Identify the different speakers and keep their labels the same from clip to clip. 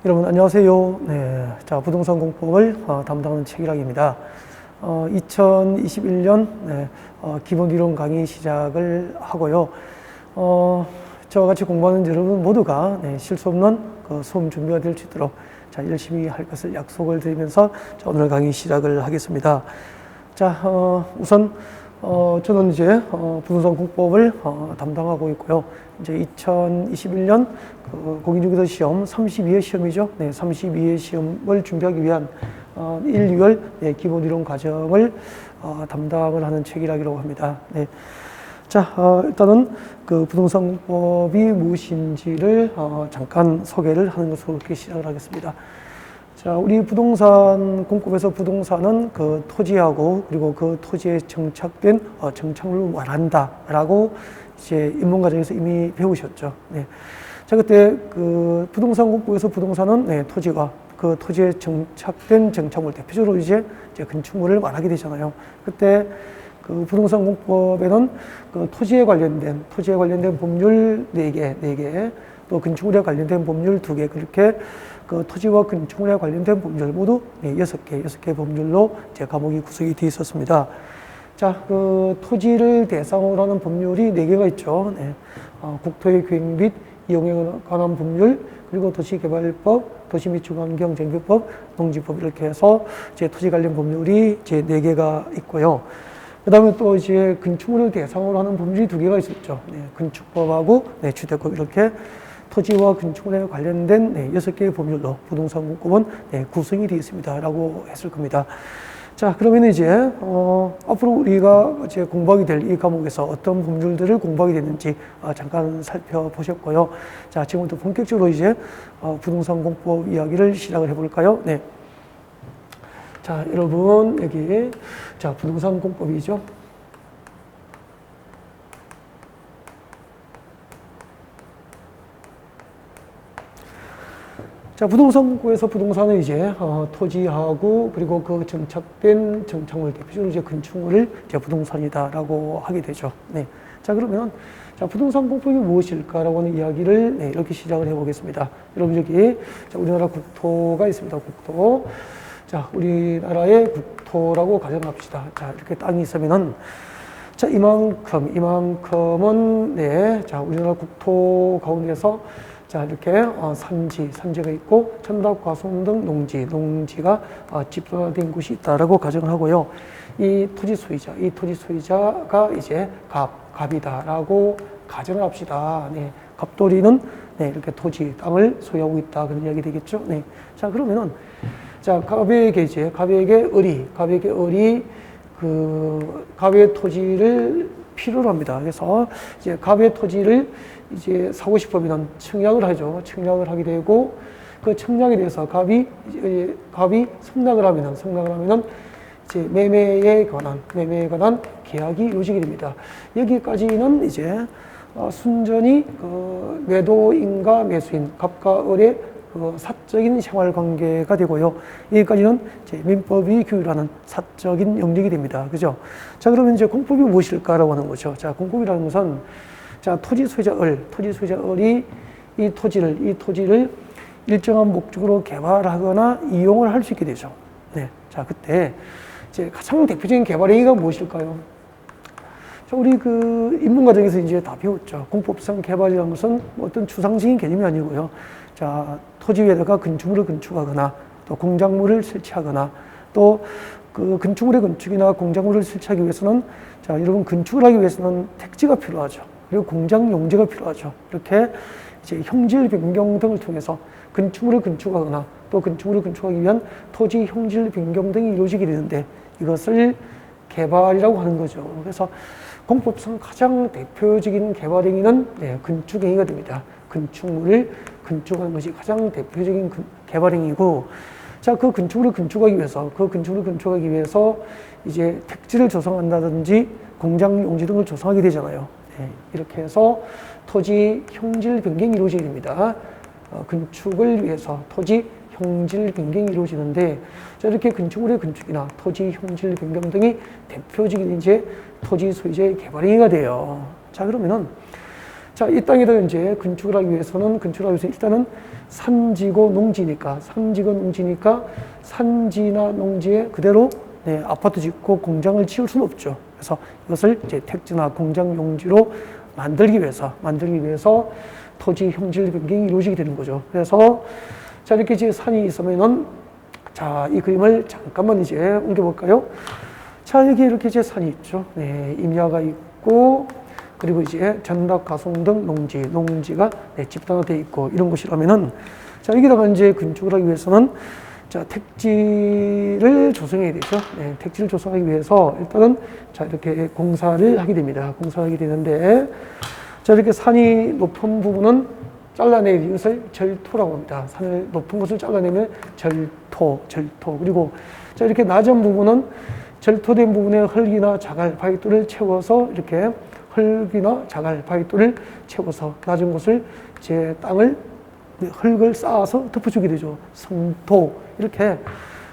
Speaker 1: 여러분 안녕하세요. 네, 자 부동산 공법을 담당하는 최기락입니다. 2021년 기본 이론 강의 시작을 하고요. 저와 같이 공부하는 여러분 모두가 실수 없는 그 수험 준비가 될 수 있도록 자 열심히 할 것을 약속을 드리면서 자, 오늘 강의 시작을 하겠습니다. 자 우선 저는 이제 부동산 공법을 담당하고 있고요. 이제 2021년 그 공인중개사 시험 32회 시험이죠. 네, 32회 시험을 준비하기 위한 1, 2월 기본 이론 과정을 담당을 하는 최기락이라고 합니다. 네. 자, 일단은 그 부동산 공법이 무엇인지를 잠깐 소개를 하는 것으로 이렇게 시작을 하겠습니다. 자, 우리 부동산 공법에서 부동산은 그 토지하고 그리고 그 토지에 정착된 정착물을 말한다라고 이제 입문과정에서 이미 배우셨죠. 네. 자, 그때 그 부동산 공법에서 부동산은 토지와 그 토지에 정착된 정착물, 대표적으로 이제 건축물을 말하게 되잖아요. 그때 그 부동산 공법에는 그 토지에 관련된 법률 4개, 또 건축물에 관련된 법률 2개, 그렇게 그 토지와 건축물에 관련된 법률 모두 6개 법률로 이제 과목이 구성이 되어 있었습니다. 자, 그 토지를 대상으로 하는 법률이 4개가 있죠. 네. 국토의 계획 및 이용에 관한 법률, 그리고 도시개발법, 도시 및 주거환경정비법, 농지법 이렇게 해서 이제 토지 관련 법률이 이제 4개가 있고요. 그 다음에 또 이제 건축물을 대상으로 하는 법률이 2개가 있었죠. 네. 건축법하고 주택법 이렇게 토지와 건축물에 관련된 6개의 법률로 부동산 공법은 구성이 되어 있습니다라고 했을 겁니다. 자, 그러면 이제 앞으로 우리가 이제 공부하게 될 이 과목에서 어떤 법률들을 공부하게 됐는지 잠깐 살펴보셨고요. 자, 지금부터 본격적으로 이제 부동산 공법 이야기를 시작을 해볼까요? 네. 자, 여러분 여기 자 부동산 공법이죠. 자, 부동산 공법에서 부동산은 이제 토지하고 그리고 그 정착된 정착물, 대표적으로 이제 건축물을 이제 부동산이다라고 하게 되죠. 네. 자, 그러면 자 부동산 공법이 무엇일까라고 하는 이야기를 이렇게 시작을 해보겠습니다. 여러분 여기 자, 우리나라 국토가 있습니다. 국토. 자, 우리나라의 국토라고 가정합시다. 자, 이렇게 땅이 있으면은 자, 이만큼은 자, 우리나라 국토 가운데서 자, 이렇게 산지가 있고 천답, 과수원 등 농지가 집중화된 곳이 있다라고 가정을 하고요. 이 토지 소유자가 이제 갑이다라고 가정을 합시다. 네, 갑돌이는 이렇게 토지, 땅을 소유하고 있다 그런 이야기 되겠죠. 네, 자 그러면은 자 갑에게 을이 그 갑의 토지를 필요로 합니다. 그래서 이제 갑의 토지를 이제 사고 싶으면 청약을 하죠. 청약을 하게 되고 그 청약에 대해서 갑이 승낙을 하면은 이제 매매에 관한 계약이 이루어지게 됩니다. 여기까지는 이제 순전히 그 매도인과 매수인, 갑과 을의 그 사적인 생활 관계가 되고요. 여기까지는 이제 민법이 규율하는 사적인 영역이 됩니다. 그죠? 자, 그러면 이제 공법이 무엇일까라고 하는 거죠. 자, 공법이라는 것은 자, 토지 소유자 을이 이 토지를 일정한 목적으로 개발하거나 이용을 할 수 있게 되죠. 네. 자, 그때 이제 가장 대표적인 개발 행위가 무엇일까요? 자, 우리 그 입문 과정에서 이제 다 배웠죠. 공법상 개발이라는 것은 어떤 추상적인 개념이 아니고요. 자, 토지 위에다가 건축물을 건축하거나 또 공작물을 설치하거나 또 그 건축물의 건축이나 공작물을 설치하기 위해서는 자, 여러분 건축을 하기 위해서는 택지가 필요하죠. 그리고 공장 용지가 필요하죠. 이렇게 이제 형질 변경 등을 통해서 건축물을 건축하거나 또 건축물을 건축하기 위한 토지 형질 변경 등이 이루어지게 되는데 이것을 개발이라고 하는 거죠. 그래서 공법상 가장 대표적인 개발 행위는 건축 행위가 됩니다. 건축물을 건축하는 것이 가장 대표적인 개발 행위고, 자, 그 건축물을 건축하기 위해서 이제 택지를 조성한다든지 공장 용지 등을 조성하게 되잖아요. 네, 이렇게 해서 토지 형질 변경이 이루어지게 됩니다. 건축을 위해서 토지 형질 변경이 이루어지는데, 자, 이렇게 건축물의 건축이나 토지 형질 변경 등이 대표적인 이제 토지 소유자의 개발 행위가 돼요. 자, 그러면은 자, 이 땅에다 이제 건축을 하기 위해서는 일단은 산지고 농지니까 산지나 농지에 그대로 네, 아파트 짓고 공장을 지을 수는 없죠. 그래서 이것을 이제 택지나 공장 용지로 만들기 위해서 토지 형질 변경이 이루어지게 되는 거죠. 그래서 자, 이렇게 이제 산이 있으면은 자, 이 그림을 잠깐만 이제 옮겨볼까요? 자, 여기 이렇게 이제 산이 있죠. 네, 임야가 있고, 그리고 이제 전락, 가송 등 농지가 네, 집단화되어 있고, 이런 곳이라면은, 자, 여기다가 이제 건축을 하기 위해서는, 자, 택지를 조성해야 되죠. 네, 택지를 조성하기 위해서 일단은, 자, 이렇게 공사를 하게 됩니다. 공사를 하게 되는데, 자, 이렇게 산이 높은 부분은 잘라내는 이것을 절토라고 합니다. 산을 높은 곳을 잘라내면 절토. 그리고 자, 이렇게 낮은 부분은 절토된 부분에 흙이나 자갈, 바위돌을 채워서 이렇게 흙이나 자갈, 바위돌을 채워서 낮은 곳을 제 땅을 흙을 쌓아서 덮어주게 되죠. 성토. 이렇게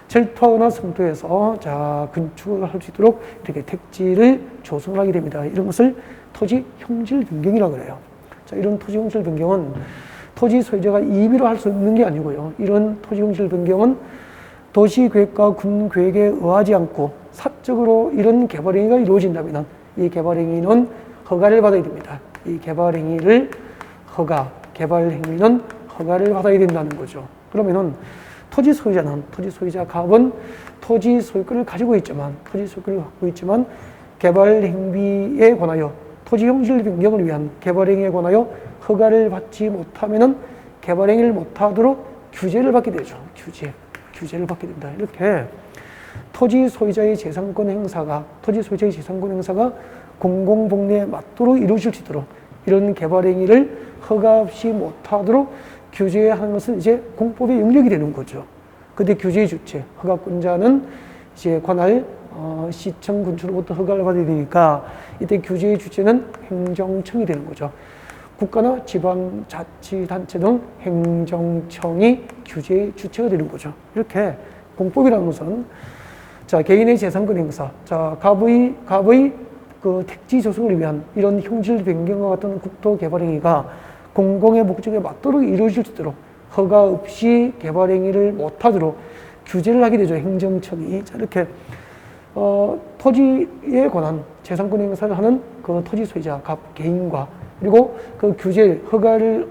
Speaker 1: 절토나 성토에서 자, 건축을 할 수 있도록 이렇게 택지를 조성하게 됩니다. 이런 것을 토지 형질 변경이라고 그래요. 자, 이런 토지 형질 변경은 토지 소유자가 임의로 할 수 없는 게 아니고요. 이런 토지 형질 변경은 도시 계획과 군 계획에 의하지 않고 사적으로 이런 개발 행위가 이루어진다면 이 개발 행위는 허가를 받아야 됩니다. 이 개발 행위는 허가를 받아야 된다는 거죠. 그러면은 토지 소유자 갑은 토지 소유권을 가지고 있지만 개발 행위에 관하여 토지 형질 변경을 위한 개발 행위에 관하여 허가를 받지 못하면은 개발 행위를 못하도록 규제를 받게 되죠. 규제를 받게 된다. 이렇게 토지 소유자의 재산권 행사가 공공복리에 맞도록 이루어질 수 있도록 이런 개발 행위를 허가 없이 못하도록 규제하는 것은 이제 공법의 영역이 되는 거죠. 근데 규제의 주체, 허가권자는 이제 관할 시청 군수로부터 허가를 받아야 되니까 이때 규제의 주체는 행정청이 되는 거죠. 국가나 지방자치단체 등 행정청이 규제의 주체가 되는 거죠. 이렇게 공법이라는 것은 자, 개인의 재산권 행사, 자, 갑의 그 택지 조성을 위한 이런 형질 변경과 같은 국토 개발 행위가 공공의 목적에 맞도록 이루어질 수 있도록 허가 없이 개발 행위를 못하도록 규제를 하게 되죠. 행정청이. 자, 이렇게 토지에 관한 재산권 행사를 하는 그 토지 소유자 갑 개인과 그리고 그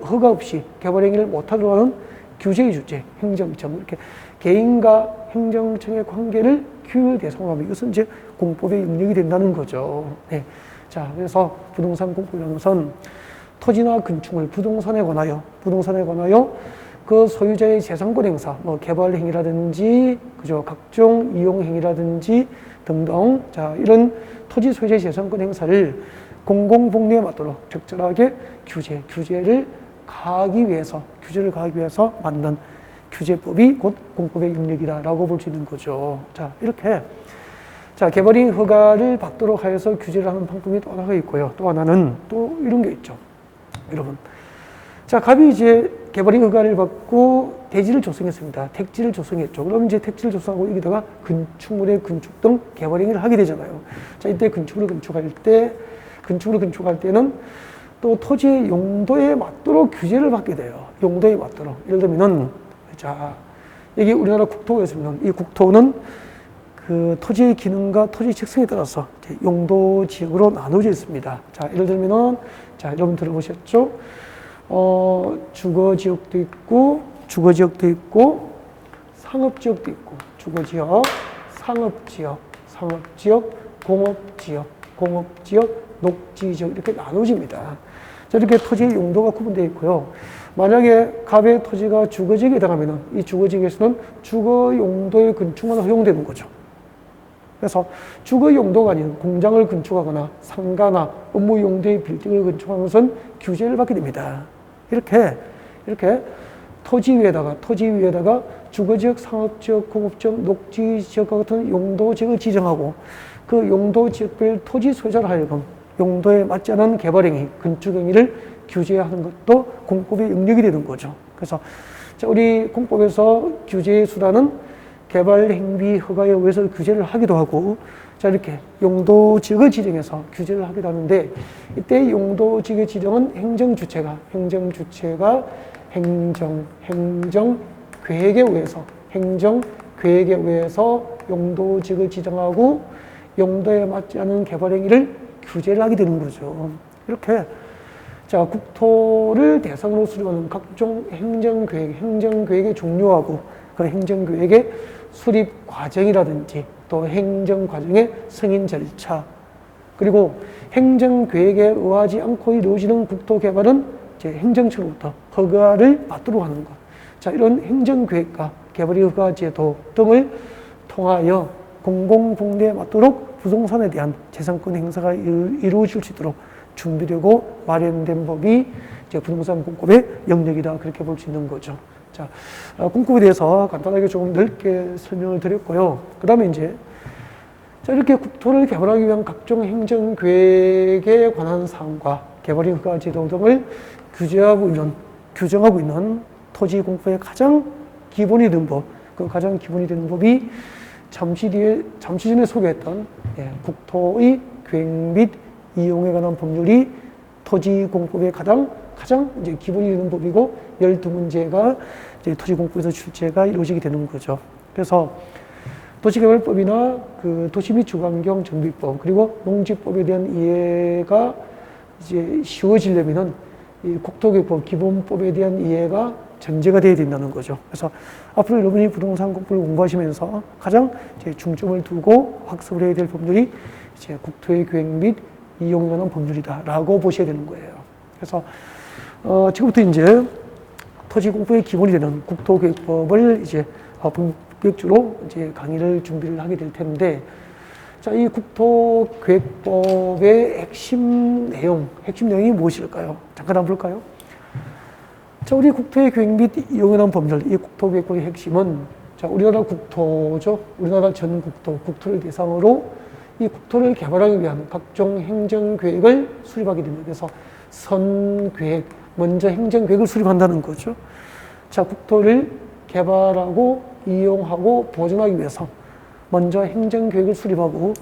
Speaker 1: 허가 없이 개발 행위를 못하도록 하는 규제의 주체 행정청, 이렇게 개인과 행정청의 관계를 규율 대상으로 하면 이것은 이제 공법의 영역이 된다는 거죠. 네. 자, 그래서 부동산 공법이라는 것은 토지나 건축물, 부동산에 관하여 그 소유자의 재산권 행사, 뭐 개발 행위라든지, 그죠, 각종 이용 행위라든지 등등, 자, 이런 토지 소유자의 재산권 행사를 공공복리에 맞도록 적절하게 규제를 가하기 위해서 만든 규제법이 곧 공법의 영역이다라고 볼 수 있는 거죠. 자, 이렇게 자, 개발행 허가를 받도록 하여서 규제를 하는 방법이 또 하나가 있고요. 또 하나는 또 이런 게 있죠. 여러분. 자, 갑이 이제 개발행 허가를 받고 대지를 조성했습니다. 택지를 조성했죠. 그럼 이제 택지를 조성하고 여기다가 건축물의 건축 등 개발행위를 하게 되잖아요. 자, 이때 건축을 건축할 때는 또 토지의 용도에 맞도록 규제를 받게 돼요. 용도에 맞도록. 예를 들면은, 자, 여기 우리나라 국토가 있으면 이 국토는 그 토지의 기능과 토지 특성에 따라서 용도 지역으로 나눠져 있습니다. 자, 예를 들면은, 자, 여러분 들어보셨죠? 주거 지역도 있고, 상업지역도 있고, 주거지역, 상업지역, 공업지역, 녹지지역 이렇게 나눠집니다. 자, 이렇게 토지의 용도가 구분되어 있고요. 만약에 갑의 토지가 주거지역에 해당하면 이 주거지역에서는 주거 용도의 건축만 허용되는 거죠. 그래서 주거 용도가 아닌 공장을 건축하거나 상가나 업무 용도의 빌딩을 건축하는 것은 규제를 받게 됩니다. 이렇게 토지 위에다가 주거지역, 상업지역, 공업지역, 녹지지역과 같은 용도지역을 지정하고 그 용도지역별 토지 소유자를 하여금 용도에 맞지 않은 개발행위, 건축행위를 규제하는 것도 공법의 영역이 되는 거죠. 그래서 우리 공법에서 규제의 수단은 개발 행위 허가에 의해서 규제를 하기도 하고, 자, 이렇게 용도지역을 지정해서 규제를 하기도 하는데, 이때 용도지역의 지정은 행정주체가 행정계획에 의해서 용도지역을 지정하고 용도에 맞지 않은 개발 행위를 규제를 하게 되는 거죠. 이렇게 자, 국토를 대상으로 수립하는 각종 행정계획의 종류하고 그 행정계획의 수립 과정이라든지 또 행정과정의 승인 절차, 그리고 행정계획에 의하지 않고 이루어지는 국토개발은 이제 행정처로부터 허가를 받도록 하는 것. 자, 이런 행정계획과 개발의 허가제도 등을 통하여 공공복리에 맞도록 부동산에 대한 재산권 행사가 이루어질 수 있도록 준비되고 마련된 법이 이제 부동산 공급의 영역이다, 그렇게 볼 수 있는 거죠. 자, 공급에 대해서 간단하게 조금 넓게 설명을 드렸고요. 그 다음에 이제 자, 이렇게 국토를 개발하기 위한 각종 행정계획에 관한 사항과 개발의 허가 제도 등을 규정하고 있는 토지 공급의 가장 기본이 된 법, 그 가장 기본이 되는 법이 잠시 전에 소개했던 국토의 계획 및 이용에 관한 법률이 토지 공급의 가장 이제 기본이 되는 법이고, 12문제가 이제 토지 공급에서 출제가 이루어지게 되는 거죠. 그래서 도시개발법이나 그 도시 및 주거환경 정비법, 그리고 농지법에 대한 이해가 이제 쉬워지려면은 이 국토교육법 기본법에 대한 이해가 전제가 되어야 된다는 거죠. 그래서 앞으로 여러분이 부동산 공부를 공부하시면서 가장 이제 중점을 두고 학습을 해야 될 법률이 이제 국토의 계획 및 이용에 관한 법률이다라고 보셔야 되는 거예요. 그래서 지금부터 이제 토지 공부의 기본이 되는 국토계획법을 이제 본격적으로 이제 강의를 준비를 하게 될 텐데, 자, 이 국토계획법의 핵심 내용이 무엇일까요? 잠깐 한번 볼까요? 자, 우리 국토의 계획 및 이용에 관한 법률, 이 국토계획법의 핵심은, 자, 우리나라 국토죠. 우리나라 전 국토를 대상으로 이 국토를 개발하기 위한 각종 행정계획을 수립하게 됩니다. 그래서 선계획, 먼저 행정계획을 수립한다는 거죠. 자, 국토를 개발하고 이용하고 보존하기 위해서 먼저 행정계획을 수립하고,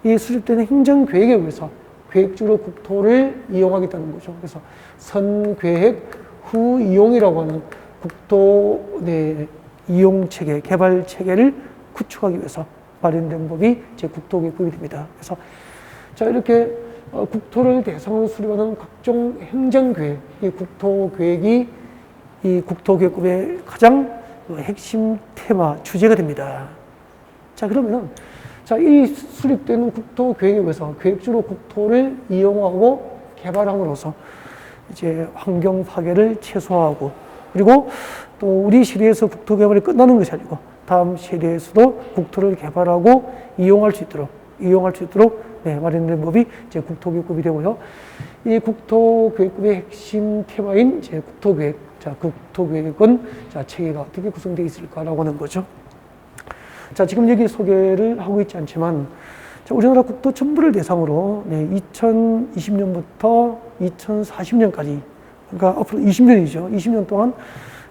Speaker 1: 이 수립된 행정계획에 의해서 계획주로 국토를 이용하겠다는 거죠. 그래서 선계획 후 이용이라고 하는 국토 내 이용체계, 개발체계를 구축하기 위해서 마련된 법이 제 국토계획법이 됩니다. 그래서 자, 이렇게 국토를 대상으로 수립하는 각종 행정계획, 이 국토계획이 이 국토계획법의 가장 핵심 테마, 주제가 됩니다. 자, 그러면은 자, 이 수립되는 국토계획에 의해서 계획주로 국토를 이용하고 개발함으로써 이제 환경 파괴를 최소화하고, 그리고 또 우리 시대에서 국토개발이 끝나는 것이 아니고 다음 시대에서도 국토를 개발하고 이용할 수 있도록 마련된 법이 이제 국토계획법이 되고요. 이 국토계획법의 핵심 테마인 이제 국토계획. 자, 국토계획은 자, 체계가 어떻게 구성되어 있을까라고 하는 거죠. 자, 지금 여기 소개를 하고 있지 않지만, 자, 우리나라 국토 전부를 대상으로 2020년부터 2040년까지, 그러니까 앞으로 20년이죠. 20년 동안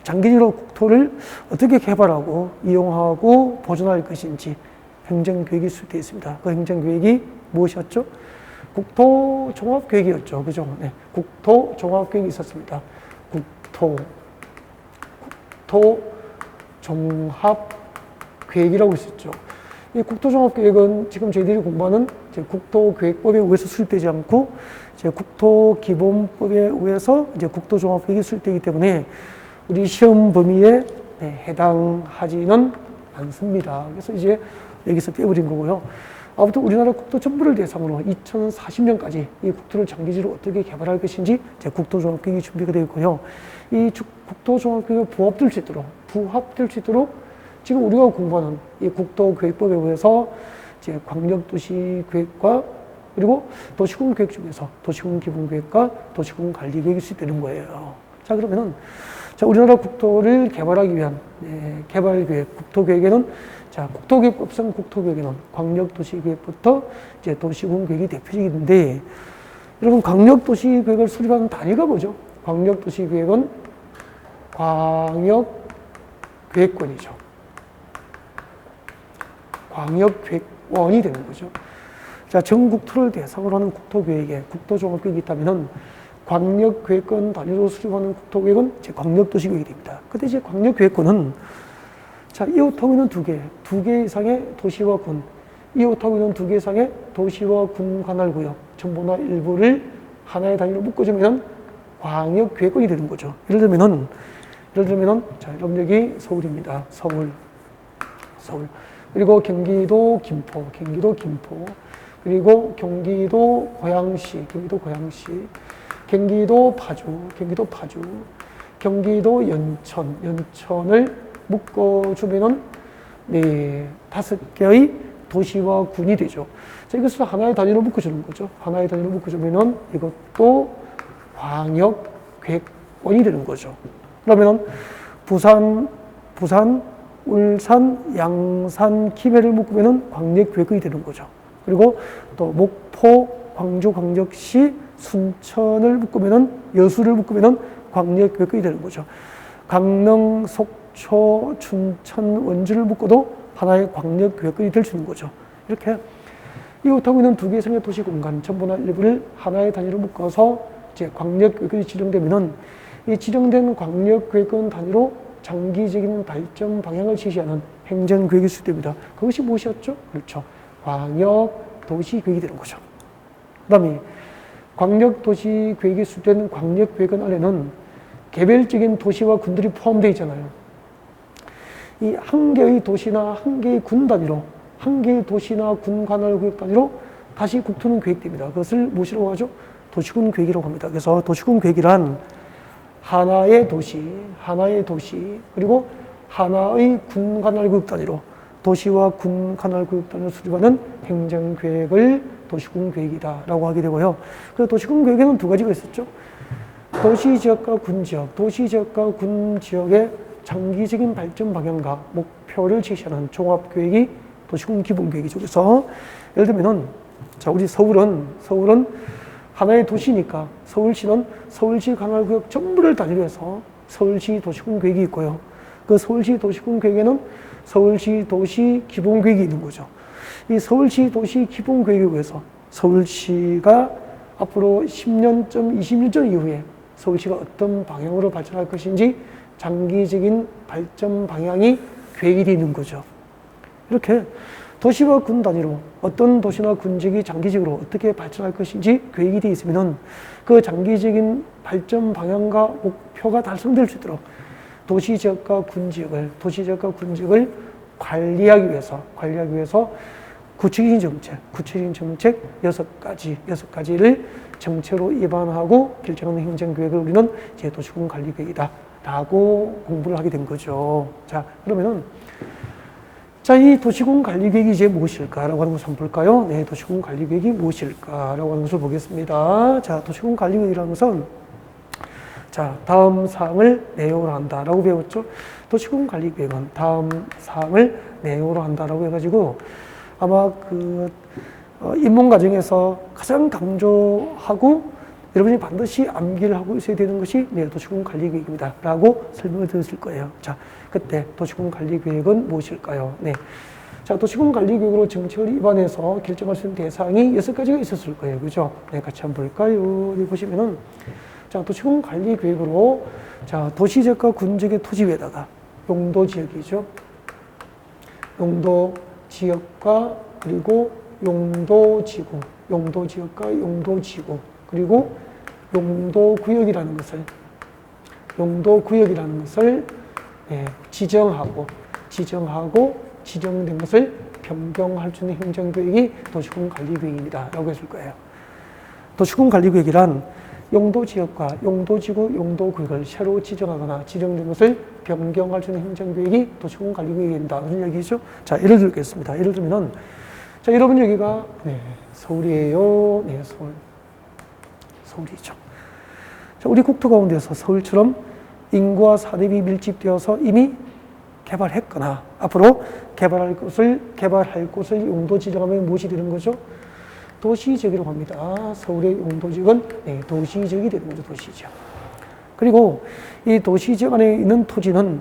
Speaker 1: 장기적으로 국토를 어떻게 개발하고 이용하고 보존할 것인지 행정계획이 수립되어 있습니다. 그 행정계획이 무엇이었죠? 국토종합계획이었죠. 그죠? 네. 국토종합계획이 있었습니다. 국토종합계획이라고 있었죠. 이 국토종합계획은 지금 저희들이 공부하는 이제 국토계획법에 의해서 수립되지 않고 이제 국토기본법에 의해서 이제 국토종합계획이 수립되기 때문에 우리 시험 범위에 해당하지는 않습니다. 그래서 이제 여기서 빼버린 거고요. 아무튼 우리나라 국토 전부를 대상으로 2040년까지 이 국토를 장기적으로 어떻게 개발할 것인지 이제 국토종합계획이 준비가 되어 있고요. 이 국토종합계획에 부합될 수 있도록 지금 우리가 공부하는 이 국토계획법에 의해서 이제 광역도시계획과 그리고 도시군계획 중에서 도시군기본계획과 도시군관리계획이 수립되는 거예요. 자, 그러면은 자, 우리나라 국토를 개발하기 위한 개발계획, 국토계획에는 자, 국토계획법상 국토계획에는 광역도시계획부터 이제 도시군계획이 대표적인데, 여러분 광역도시계획을 수립하는 단위가 뭐죠? 광역도시계획은 광역계획권이죠. 광역계획원이 되는 거죠. 자, 전국 투를 대상으로 하는 국토계획에 국토종합계획이 있다면은 광역계획권 단위로 수립하는 국토계획은 이제 광역도시계획이 됩니다. 근데 이제 광역계획권은 자, 이웃하고 있는 두 개 이상의 도시와 군, 이웃하고 있는 두 개 이상의 도시와 군 관할구역, 정보나 일부를 하나의 단위로 묶어주면 광역계획권이 되는 거죠. 예를 들면은, 자, 여러분 여기 서울입니다. 서울. 그리고 경기도 김포. 그리고 경기도 고양시. 경기도 파주. 경기도 연천을 묶어주면은, 네, 5개의 도시와 군이 되죠. 자, 이것을 하나의 단위로 묶어주는 거죠. 하나의 단위로 묶어주면은 이것도 광역계획원이 되는 거죠. 그러면은 부산, 울산, 양산, 김해를 묶으면은 광역계획이 되는 거죠. 그리고 또 목포, 광주광역시, 순천을 묶으면은 여수를 묶으면은 광역계획이 되는 거죠. 강릉, 속초, 춘천, 원주를 묶어도 하나의 광역계획이 될 수 있는 거죠. 이렇게 이웃하고 있는 두 개 이상의 도시 공간 전부나 일부를 하나의 단위로 묶어서 이제 광역계획이 지정되면은 이 지정된 광역계획권 단위로 장기적인 발전 방향을 제시하는 행정계획이 수립됩니다. 그것이 무엇이었죠? 그렇죠. 광역도시계획이 되는 거죠. 그 다음에 광역도시계획이 수립된 광역계획권 안에는 개별적인 도시와 군들이 포함되어 있잖아요. 이 한 개의 도시나 한 개의 군 단위로, 한 개의 도시나 군 관할구역 단위로 다시 국토는 계획됩니다. 그것을 무엇이라고 하죠? 도시군 계획이라고 합니다. 그래서 도시군 계획이란 하나의 도시, 그리고 하나의 군 관할구역 단위로 도시와 군 관할구역 단위로 수립하는 행정계획을 도시군 계획이다라고 하게 되고요. 그래서 도시군 계획에는 두 가지가 있었죠. 도시지역과 군지역, 도시지역과 군지역의 장기적인 발전 방향과 목표를 제시하는 종합계획이 도시군 기본계획이죠. 그래서 예를 들면은 자, 우리 서울은 하나의 도시니까 서울시는 서울시 관할구역 전부를 단위로 해서 서울시 도시군 계획이 있고요. 그 서울시 도시군 계획에는 서울시 도시 기본계획이 있는 거죠. 이 서울시 도시 기본계획에 의해서 서울시가 앞으로 10년쯤, 20년 이후에 서울시가 어떤 방향으로 발전할 것인지 장기적인 발전 방향이 계획이 되어 있는 거죠. 이렇게 도시와 군 단위로 어떤 도시나 군지역이 장기적으로 어떻게 발전할 것인지 계획이 되어 있으면 그 장기적인 발전 방향과 목표가 달성될 수 있도록 도시지역과 군지역을 관리하기 위해서 구체적인 정책 6가지를 정책으로 입안하고 결정하는 행정계획을 우리는 이제 도시군 관리계획이다 라고 공부를 하게 된 거죠. 자, 그러면은 자, 이 도시군 관리계획이 이제 무엇일까라고 하는 것을 한번 볼까요? 네, 도시군 관리계획이 무엇일까라고 하는 것을 보겠습니다. 자, 도시군 관리계획이라는 것은 자, 다음 사항을 내용으로 한다라고 배웠죠. 도시군 관리계획은 다음 사항을 내용으로 한다라고 해가지고 아마 입문 과정에서 가장 강조하고 여러분이 반드시 암기를 하고 있어야 되는 것이 네, 도시군 관리계획입니다 라고 설명을 드렸을 거예요. 자, 그때 도시군 관리계획은 무엇일까요? 네. 자, 도시군 관리계획으로 정책을 입안해서 결정할 수 있는 대상이 6가지가 있었을 거예요. 그죠? 네, 같이 한번 볼까요? 여기 보시면은 자, 도시군 관리계획으로 자, 도시지역과 군지역의 토지에다가 용도지역이죠. 용도지역과 그리고 용도지역과 용도지구 그리고 용도구역이라는 것을 네, 지정하고 지정된 것을 변경할 수 있는 행정계획이 도시군 관리계획입니다 라고 했을 거예요. 도시군 관리계획이란 용도지역과 용도지구, 용도구역을 새로 지정하거나 지정된 것을 변경할 수 있는 행정계획이 도시군 관리계획입니다. 무슨 얘기죠? 자, 예를 들겠습니다. 예를 들면은 자, 여러분 여기가 네, 서울이에요. 네, 서울이죠. 자, 우리 국토 가운데서 서울처럼 인구와 산업이 밀집되어서 이미 개발했거나 앞으로 개발할 곳을 용도 지정하면 무엇이 되는 거죠? 도시지역이라고 합니다. 서울의 용도지역은 네, 도시지역이 되는 거죠. 도시지역. 그리고 이 도시지역 안에 있는 토지는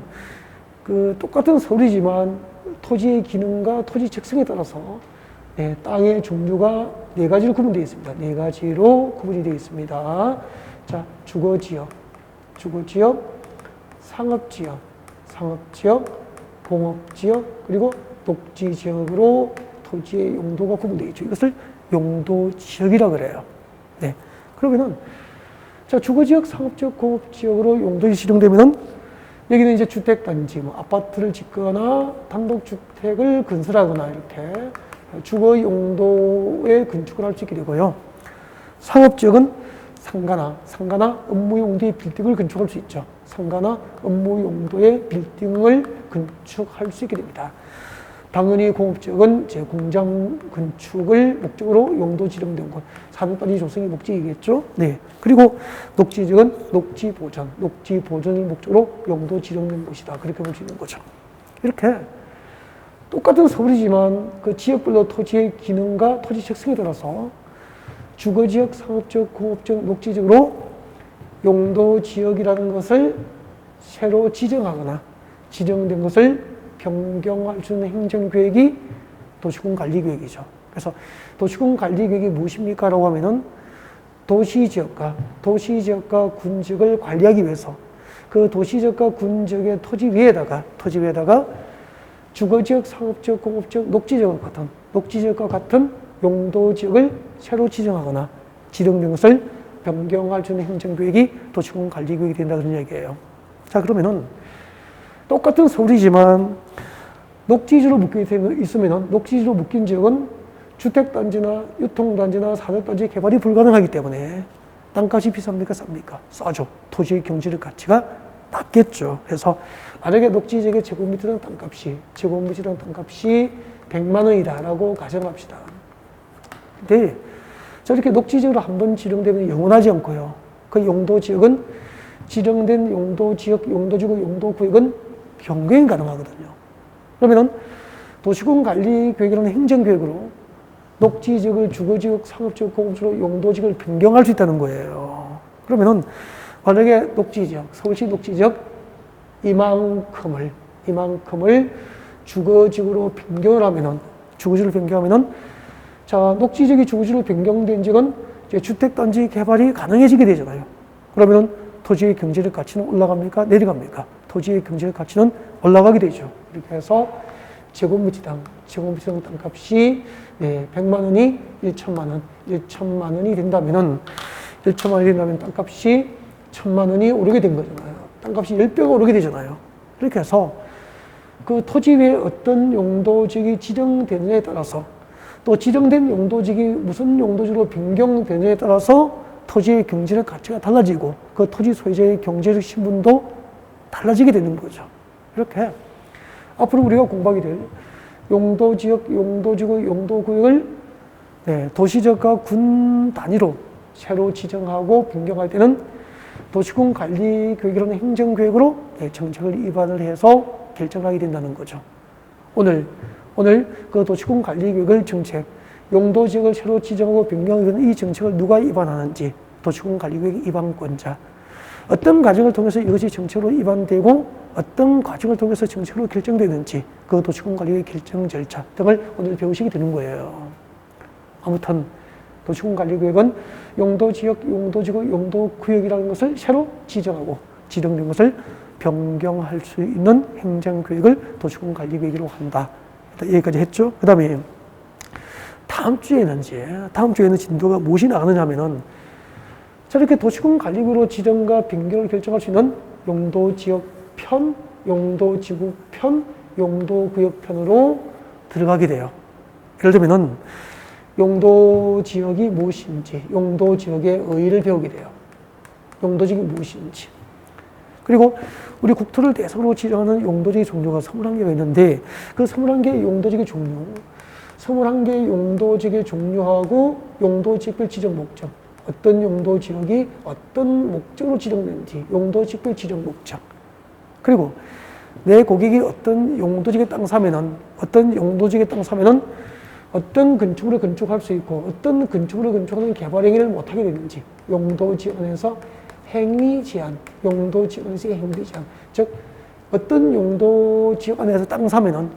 Speaker 1: 똑같은 서울이지만 토지의 기능과 토지 특성에 따라서 땅의 종류가 4가지로 구분되어 있습니다. 4가지로 구분이 되어 있습니다. 자, 주거지역, 상업지역, 공업지역, 그리고 녹지지역으로 토지의 용도가 구분되어 있죠. 이것을 용도지역이라고 그래요. 네. 그러면은, 자, 주거지역, 상업지역, 공업지역으로 용도지 지정되면은, 여기는 이제 주택단지, 아파트를 짓거나 단독주택을 건설하거나 이렇게 주거 용도에 건축을 할 수 있게 되고요. 상업지역은 상가나 업무 용도의 빌딩을 건축할 수 있죠. 상가나 업무 용도의 빌딩을 건축할 수 있게 됩니다. 당연히 공업지역은 제 공장 건축을 목적으로 용도 지정된 곳, 산업단지 조성이 목적이겠죠. 네. 그리고 녹지지역은 녹지 보전을 목적으로 용도 지정된 곳이다. 그렇게 볼 수 있는 거죠. 이렇게 똑같은 서울이지만 그 지역별로 토지의 기능과 토지 특성에 따라서 주거지역, 상업지역, 공업지역, 녹지지역으로 용도지역이라는 것을 새로 지정하거나 지정된 것을 변경할 수 있는 행정계획이 도시군관리계획이죠. 그래서 도시군관리계획이 무엇입니까? 라고 하면은 도시지역과 군지역을 관리하기 위해서 그 도시지역과 군지역의 토지 위에다가 주거지역, 상업지역, 공업지역, 녹지지역과 같은 용도지역을 새로 지정하거나 지정된 것을 변경할 수 있는 행정계획이 도시군관리계획이 된다 그런 얘기예요. 자, 그러면은 똑같은 서울이지만 녹지지로 묶여 있으면 녹지지로 묶인 지역은 주택단지나 유통단지나 산업단지 개발이 불가능하기 때문에 땅값이 비쌉니까? 쌉니까? 싸죠. 토지의 경제적 가치가 낮겠죠. 그래서 만약에 녹지지역의 제곱미터당 땅값이 100만 원이다라고 가정합시다. 근데 저렇게 녹지지역으로 한번 지정되면 영원하지 않고요. 그 용도지역은 지정된 용도지역, 용도지구, 용도구역은 변경이 가능하거든요. 그러면은 도시군관리계획이라는 행정계획으로 녹지지역을 주거지역, 상업지역, 공업지역으로 용도지역을 변경할 수 있다는 거예요. 그러면은 만약에 녹지지역, 서울시 녹지지역 이만큼을 주거지역으로 변경을 하면은 자, 녹지지역이 주거지역으로 변경된 지역은 이제 주택단지 개발이 가능해지게 되잖아요. 그러면은 토지의 경제적 가치는 올라갑니까? 내려갑니까? 토지의 경제적 가치는 올라가게 되죠. 이렇게 해서 제곱미터당 땅값이 100만 원이 1천만 원이 된다면은 땅값이 1,000만 원이 오르게 된 거잖아요. 땅값이 10배가 오르게 되잖아요. 이렇게 해서 그 토지 위에 어떤 용도지역이 지정되느냐에 따라서 또 지정된 용도지역이 무슨 용도지역으로 변경되느냐에 따라서 토지의 경제적 가치가 달라지고 그 토지 소유자의 경제적 신분도 달라지게 되는 거죠. 이렇게 앞으로 우리가 공부하게 될 용도지역, 용도지구, 용도구역을 도시지역과 군 단위로 새로 지정하고 변경할 때는 도시군관리계획이라는 행정계획으로 정책을 입안을 해서 결정하게 된다는 거죠. 오늘 그 도시군관리계획을 정책, 용도지역을 새로 지정하고 변경하게 되는 이 정책을 누가 입안하는지 도시군관리계획 입안권자, 어떤 과정을 통해서 이것이 정책으로 입안되고 어떤 과정을 통해서 정책으로 결정되는지 그 도시군관리계획 결정 절차 등을 오늘 배우시게 되는 거예요. 아무튼 도시군관리계획은 용도지역, 용도지구, 용도구역이라는 것을 새로 지정하고 지정된 것을 변경할 수 있는 행정계획을 도시군관리계획이라고 한다. 여기까지 했죠. 그 다음에 다음 주에는 진도가 무엇이 나가느냐 하면은 저렇게 도시군관리계획으로 지정과 변경을 결정할 수 있는 용도지역편, 용도지구편, 용도구역편으로 들어가게 돼요. 예를 들면은 용도지역이 무엇인지, 용도지역의 의의를 배우게 돼요. 용도지역이 무엇인지. 그리고 우리 국토를 대상으로 지정하는 용도지역의 종류가 21개가 있는데 그 21개의 용도지역의 종류, 21개의 용도지역의 종류하고 용도지역별 지정 목적, 어떤 용도지역이 어떤 목적으로 지정되는지, 용도지역별 지정 목적. 그리고 내 고객이 어떤 용도지역에 땅 사면은 어떤 건축으로 건축할 수 있고 어떤 건축으로 건축하는 개발 행위를 못하게 되는지, 용도지역 안에서 행위 제한, 용도지역 안에서의 행위 제한. 즉 어떤 용도지역 안에서 땅 사면은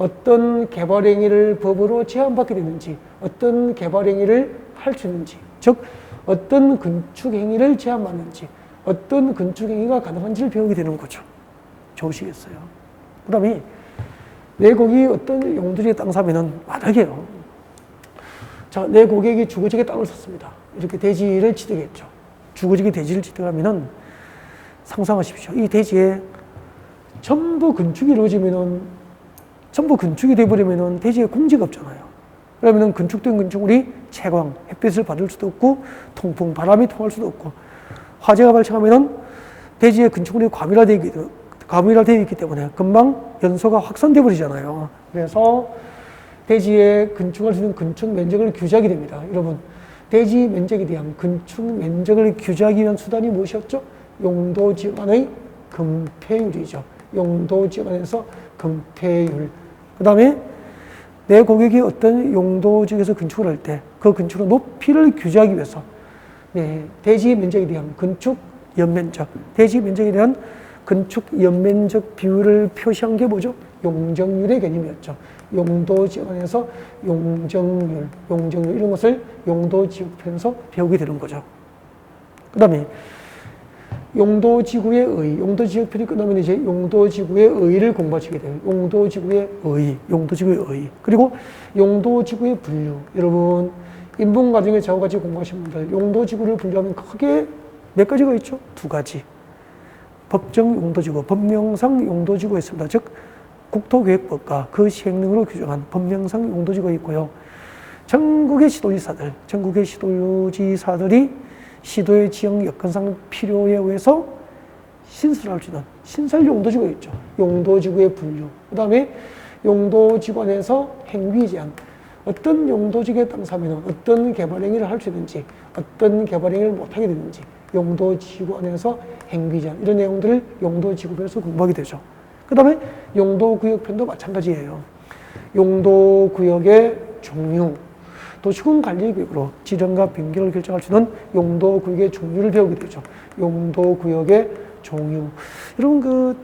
Speaker 1: 어떤 개발 행위를 법으로 제한받게 되는지, 어떤 개발 행위를 할 수 있는지, 즉 어떤 건축 행위를 제한받는지, 어떤 건축 행위가 가능한지를 배우게 되는 거죠. 좋으시겠어요? 그 다음에 내 고객이 어떤 용도지의 땅 사면은 만약에요. 자, 내 고객이 주거지에 땅을 샀습니다. 이렇게 대지를 취득했죠. 주거지에 대지를 취득하면은 상상하십시오. 이 대지에 전부 건축이 이루어지면은, 전부 건축이 돼버리면은 대지에 공지가 없잖아요. 그러면은 건축된 건축물이 채광, 햇빛을 받을 수도 없고, 통풍, 바람이 통할 수도 없고, 화재가 발생하면은 대지에 건축물이 과밀화되어 있기 때문에 금방 연소가 확산돼 버리잖아요. 그래서 대지에 건축할 수 있는 건축 면적을 규제하게 됩니다. 여러분, 대지 면적에 대한 건축 면적을 규제하기 위한 수단이 무엇이었죠? 용도지역안의 건폐율이죠. 용도지역안에서 건폐율. 그 다음에 내 고객이 어떤 용도지역에서 건축을 할 때 그 건축의 높이를 규제하기 위해서 대지 면적에 대한 건축 연면적, 대지 면적에 대한 건축 연면적 비율을 표시한 게 뭐죠? 용적률의 개념이었죠. 용도지역안에서 용적률 이런 것을 용도지역편에서 배우게 되는 거죠. 그 다음에 용도지구의 의, 용도지역편이 끝나면 이제 용도지구의 의를 공부하시게 돼요. 용도지구의 의. 그리고 용도지구의 분류. 여러분, 인문과정에 저와 같이 공부하신 분들, 용도지구를 분류하면 크게 몇 가지가 있죠? 두 가지. 법정 용도지구, 법령상 용도지구가 있습니다. 즉, 국토계획법과 그 시행령으로 규정한 법령상 용도지구가 있고요. 전국의 시도지사들이 시도의 지형 여건상 필요에 의해서 신설할 수 있는 신설 용도지구가 있죠. 용도지구의 분류. 그 다음에 용도지구 안에서 행위 제한. 어떤 용도지구에 땅 사면 어떤 개발 행위를 할 수 있는지, 어떤 개발 행위를 못하게 되는지, 용도지구 안에서 행위 제한. 이런 내용들을 용도지구에서 공부하게 되죠. 그 다음에 용도구역편도 마찬가지예요. 용도구역의 종류. 도시군관리구역으로 지정과 변경을 결정할 수 있는 용도구역의 종류를 배우게 되죠. 용도구역의 종류. 여러분,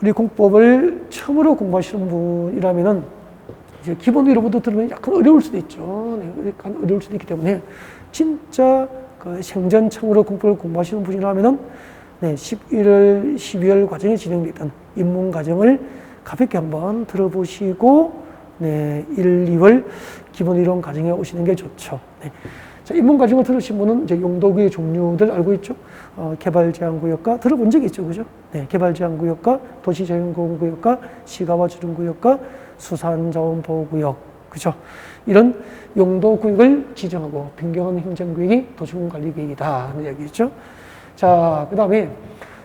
Speaker 1: 우리 공법을 처음으로 공부하시는 분이라면은, 이제 기본 이론부터 들으면 약간 어려울 수도 있죠. 약간 어려울 수도 있기 때문에, 진짜 생전 처음으로 공법을 공부하시는 분이라면은, 11월, 12월 과정에 진행됐던 입문 과정을 가볍게 한번 들어보시고, 1, 2월 기본 이론 과정에 오시는 게 좋죠. 자, 입문 과정을 들으신 분은 이제 용도구의 종류들 알고 있죠? 개발제한구역과 들어본 적이 있죠, 그죠? 개발제한구역과 도시자연공원구역과 시가와주둔구역과 수산자원보호구역, 그죠? 이런 용도구역을 지정하고 변경한 행정구역이 도시군관리구역이다 하는 이야기죠. 자, 그 다음에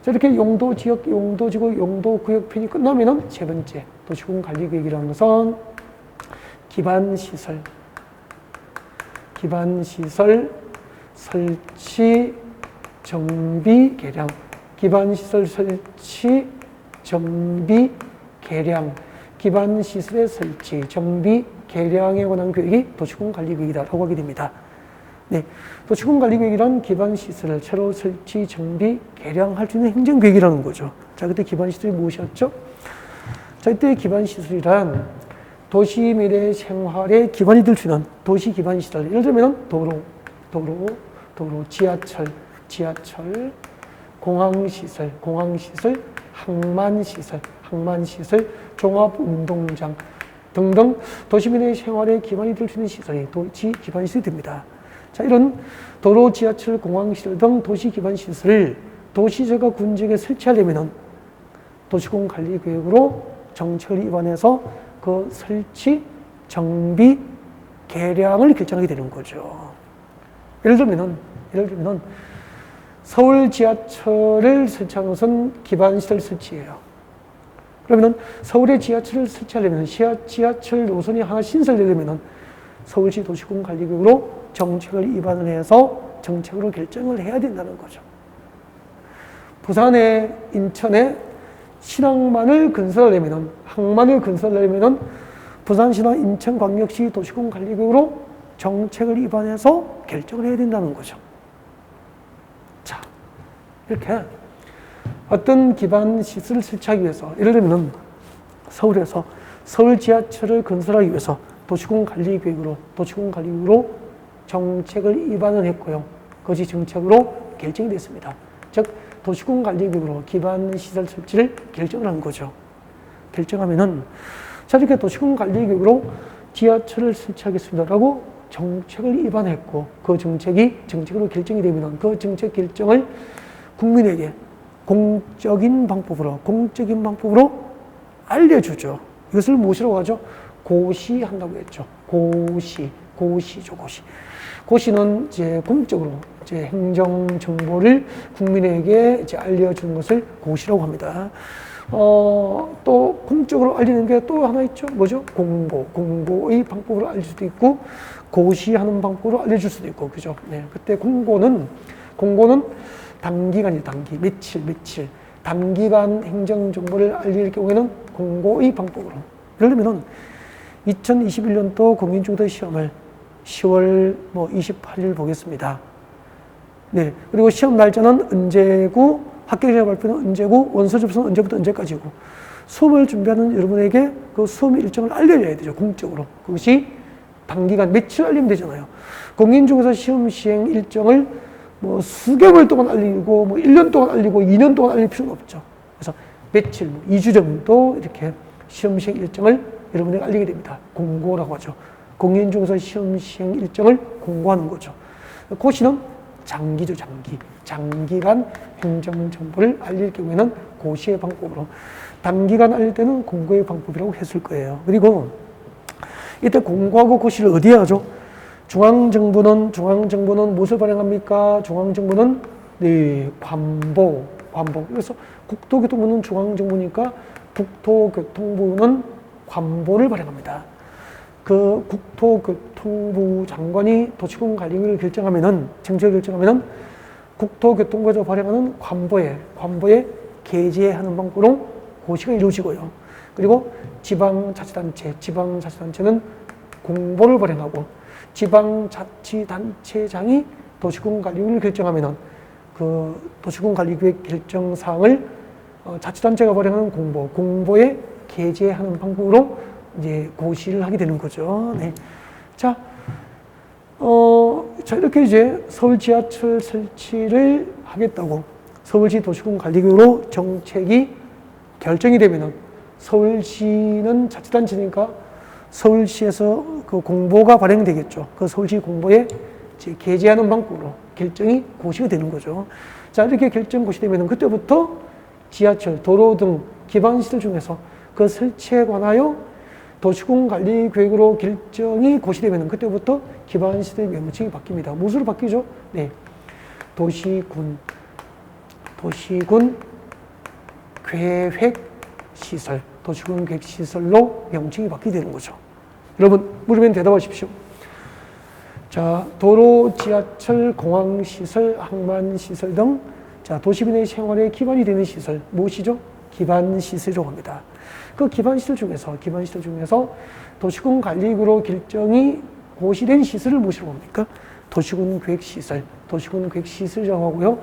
Speaker 1: 이렇게 용도지역, 용도지구, 용도구역편이 끝나면은 세 번째 도시군관리구역이라는 것은 기반시설 설치, 정비, 개량. 기반시설 설치, 정비, 개량. 기반시설의 설치, 정비, 개량에 관한 구역이 도시군관리구역이라고 하게 됩니다. 도시군관리구역이란 기반시설을 새로 설치, 정비, 개량할 수 있는 행정구역이라는 거죠. 자, 그때 기반시설이 무엇이었죠? 자, 이때 기반시설이란 도시 미래 생활의 기반이 될 수 있는 도시 기반시설. 예를 들면 도로, 지하철, 공항시설, 항만시설, 종합운동장 등등 도시 미래 생활의 기반이 될 수 있는 시설이 도시 기반시설이 됩니다. 자, 이런 도로, 지하철, 공항시설 등 도시 기반시설을 도시재가 군지역에 설치하려면 도시군관리구역으로 정책을 입안해서 그 설치, 정비, 개량을 결정하게 되는 거죠. 예를 들면 서울 지하철을 설치한 것은 기반시설 설치예요. 그러면 서울의 지하철을 설치하려면 지하철 노선이 하나 신설되려면 서울시 도시군관리구역으로 정책을 입안을 해서 정책으로 결정을 해야 된다는 거죠. 부산에, 인천에 신항만을 건설하려면, 항만을 건설하려면 부산시나 인천광역시 도시군관리구역으로 정책을 입안해서 결정을 해야 된다는 거죠. 자, 이렇게 어떤 기반 시설을 설치하기 위해서, 예를 들면 서울에서 서울 지하철을 건설하기 위해서 도시군 관리 계획으로 정책을 입안을 했고요. 그것이 정책으로 결정이 됐습니다. 즉 도시군 관리 계획으로 기반 시설 설치를 결정을 한 거죠. 결정하면은 자 이렇게 도시군 관리 계획으로 지하철을 설치하겠습니다라고 정책을 입안했고 그 정책이 정책으로 결정이 되면은 그 정책 결정을 국민에게 공적인 방법으로 알려주죠. 이것을 무엇이라고 하죠? 고시한다고 했죠. 고시죠. 고시는 이제 공적으로 이제 행정 정보를 국민에게 이제 알려주는 것을 고시라고 합니다. 또 공적으로 알리는 게 또 하나 있죠. 뭐죠? 공보의 방법으로 알릴 수도 있고 고시하는 방법으로 알려줄 수도 있고 그죠? 네, 그때 공고는 단기간이에요. 며칠 단기간 행정 정보를 알릴 경우에는 공고의 방법으로. 예를 들면은 2021년도 공인중개사 시험을 10월 28일 보겠습니다. 네. 그리고 시험 날짜는 언제고, 합격자 발표는 언제고, 원서 접수는 언제부터 언제까지고, 수험을 준비하는 여러분에게 그 수험 일정을 알려줘야 되죠. 공적으로. 그것이 단기간 며칠 알리면 되잖아요. 공인중개사 시험 시행 일정을 수개월 동안 알리고, 1년 동안 알리고, 2년 동안 알릴 필요는 없죠. 그래서 며칠, 2주 정도 이렇게 시험 시행 일정을 여러분에게 알리게 됩니다. 공고라고 하죠. 공인중개사 시험 시행 일정을 공고하는 거죠. 고시는 장기죠, 장기간 행정 정보를 알릴 경우에는 고시의 방법으로, 단기간 알릴 때는 공고의 방법이라고 했을 거예요. 그리고 이때 공고하고 고시를 어디에 하죠? 중앙정부는 무엇을 발행합니까? 중앙정부는 관보. 그래서 국토교통부는 중앙정부니까 국토교통부는 관보를 발행합니다. 그 국토교통부 장관이 도시군 관리를 결정하면은, 정책을 결정하면은 국토교통부에서 발행하는 관보에 게재하는 방법으로 고시가 이루어지고요. 그리고 지방자치단체는 공보를 발행하고 지방자치단체장이 도시군 관리를 결정하면은 그 도시군 관리계획 결정 사항을 자치단체가 발행하는 공보에 게재하는 방법으로 이제 고시를 하게 되는 거죠. 네. 자, 이렇게 이제 서울 지하철 설치를 하겠다고 서울시 도시군 관리계획으로 정책이 결정이 되면은 서울시는 자치단체니까 서울시에서 그 공보가 발행되겠죠. 그 서울시 공보에 이제 게재하는 방법으로 결정이 고시가 되는 거죠. 자, 이렇게 결정 고시되면은 그때부터 지하철, 도로 등 기반시설 중에서 그 설치에 관하여 도시군 관리 계획으로 결정이 고시되면 그때부터 기반시설 명칭이 바뀝니다. 무엇으로 바뀌죠? 네. 도시군 계획시설, 도시군 계획시설로 명칭이 바뀌게 되는 거죠. 여러분, 물으면 대답하십시오. 자, 도로, 지하철, 공항시설, 항만시설 등 자, 도시민의 생활에 기반이 되는 시설, 무엇이죠? 기반시설이라고 합니다. 그 기반시설 중에서 도시군 관리구로 결정이 고시된 시설을 무엇이라고 합니까? 도시군 계획시설이라고 하고요.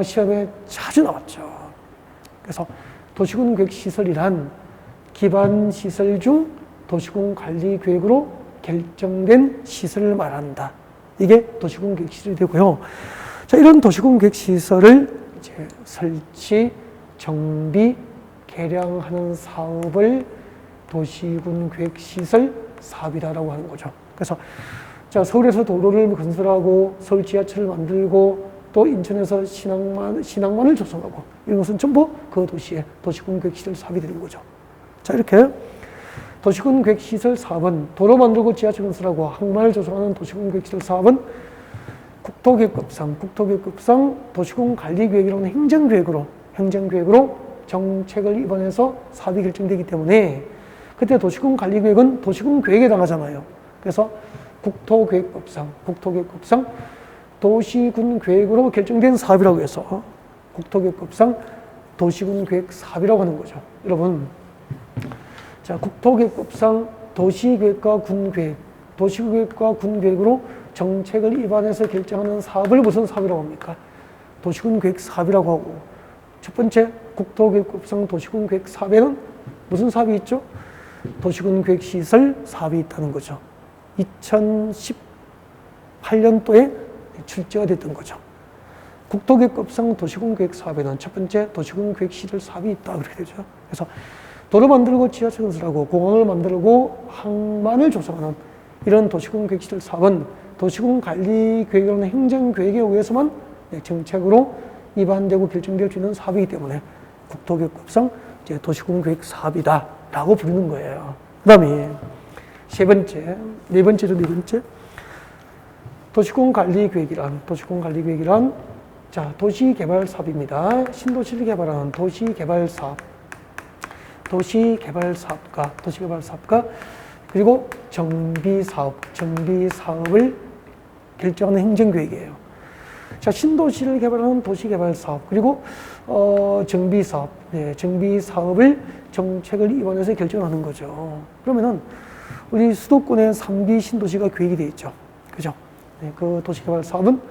Speaker 1: 시험에 자주 나왔죠. 그래서 도시군 계획시설이란 기반시설 중 도시군 관리계획으로 결정된 시설을 말한다. 이게 도시군 계획시설이 되고요. 자, 이런 도시군 계획시설을 이제 설치, 정비, 개량하는 사업을 도시군 계획시설 사업이라고 하는 거죠. 그래서 자, 서울에서 도로를 건설하고 서울 지하철을 만들고 또 인천에서 신항만을 조성하고 이런 것은 전부 그 도시의 도시군 계획시설 사업이 되는 거죠. 자, 이렇게 도시군 계획시설 사업은 도로 만들고 지하철 건설하고 항만을 조성하는 도시군 계획시설 사업은 국토계획법상 도시군 관리계획이라는 행정계획으로 정책을 입안해서 사업이 결정되기 때문에 그때 도시군 관리계획은 도시군 계획에 해당하잖아요. 그래서 국토계획법상 도시군 계획으로 결정된 사업이라고 해서 국토계획법상 도시군 계획 사업이라고 하는 거죠. 여러분, 자, 국토계획법상 도시계획과 군계획으로 정책을 입안해서 결정하는 사업을 무슨 사업이라고 합니까? 도시군 계획 사업이라고 하고, 첫 번째 국토계획법상 도시군 계획 사업에는 무슨 사업이 있죠? 도시군 계획시설 사업이 있다는 거죠. 2018년도에 출제가 됐던 거죠. 국토계획법상 도시군 계획 사업에는 첫 번째 도시군 계획시설 사업이 있다 그렇게 되죠. 그래서 도로 만들고 지하철 건설하고 공항을 만들고 항만을 조성하는 이런 도시군 계획시설 사업은 도시군 관리 계획이라는 행정계획에 의해서만 정책으로 입안되고 결정될 수 있는 사업이기 때문에 국토계획법상 이제 도시군 계획 사업이다라고 부르는 거예요. 그다음에 네 번째죠. 도시군 관리 계획이란 자, 도시개발 사업입니다. 신도시를 개발하는 도시개발 사업가, 그리고 정비사업을 결정하는 행정계획이에요. 자, 신도시를 개발하는 도시개발 사업, 그리고 정비사업, 정비사업을 정책을 입안해서 결정하는 거죠. 그러면은 우리 수도권에 3기 신도시가 계획이 되어 있죠. 그죠? 그 도시개발 사업은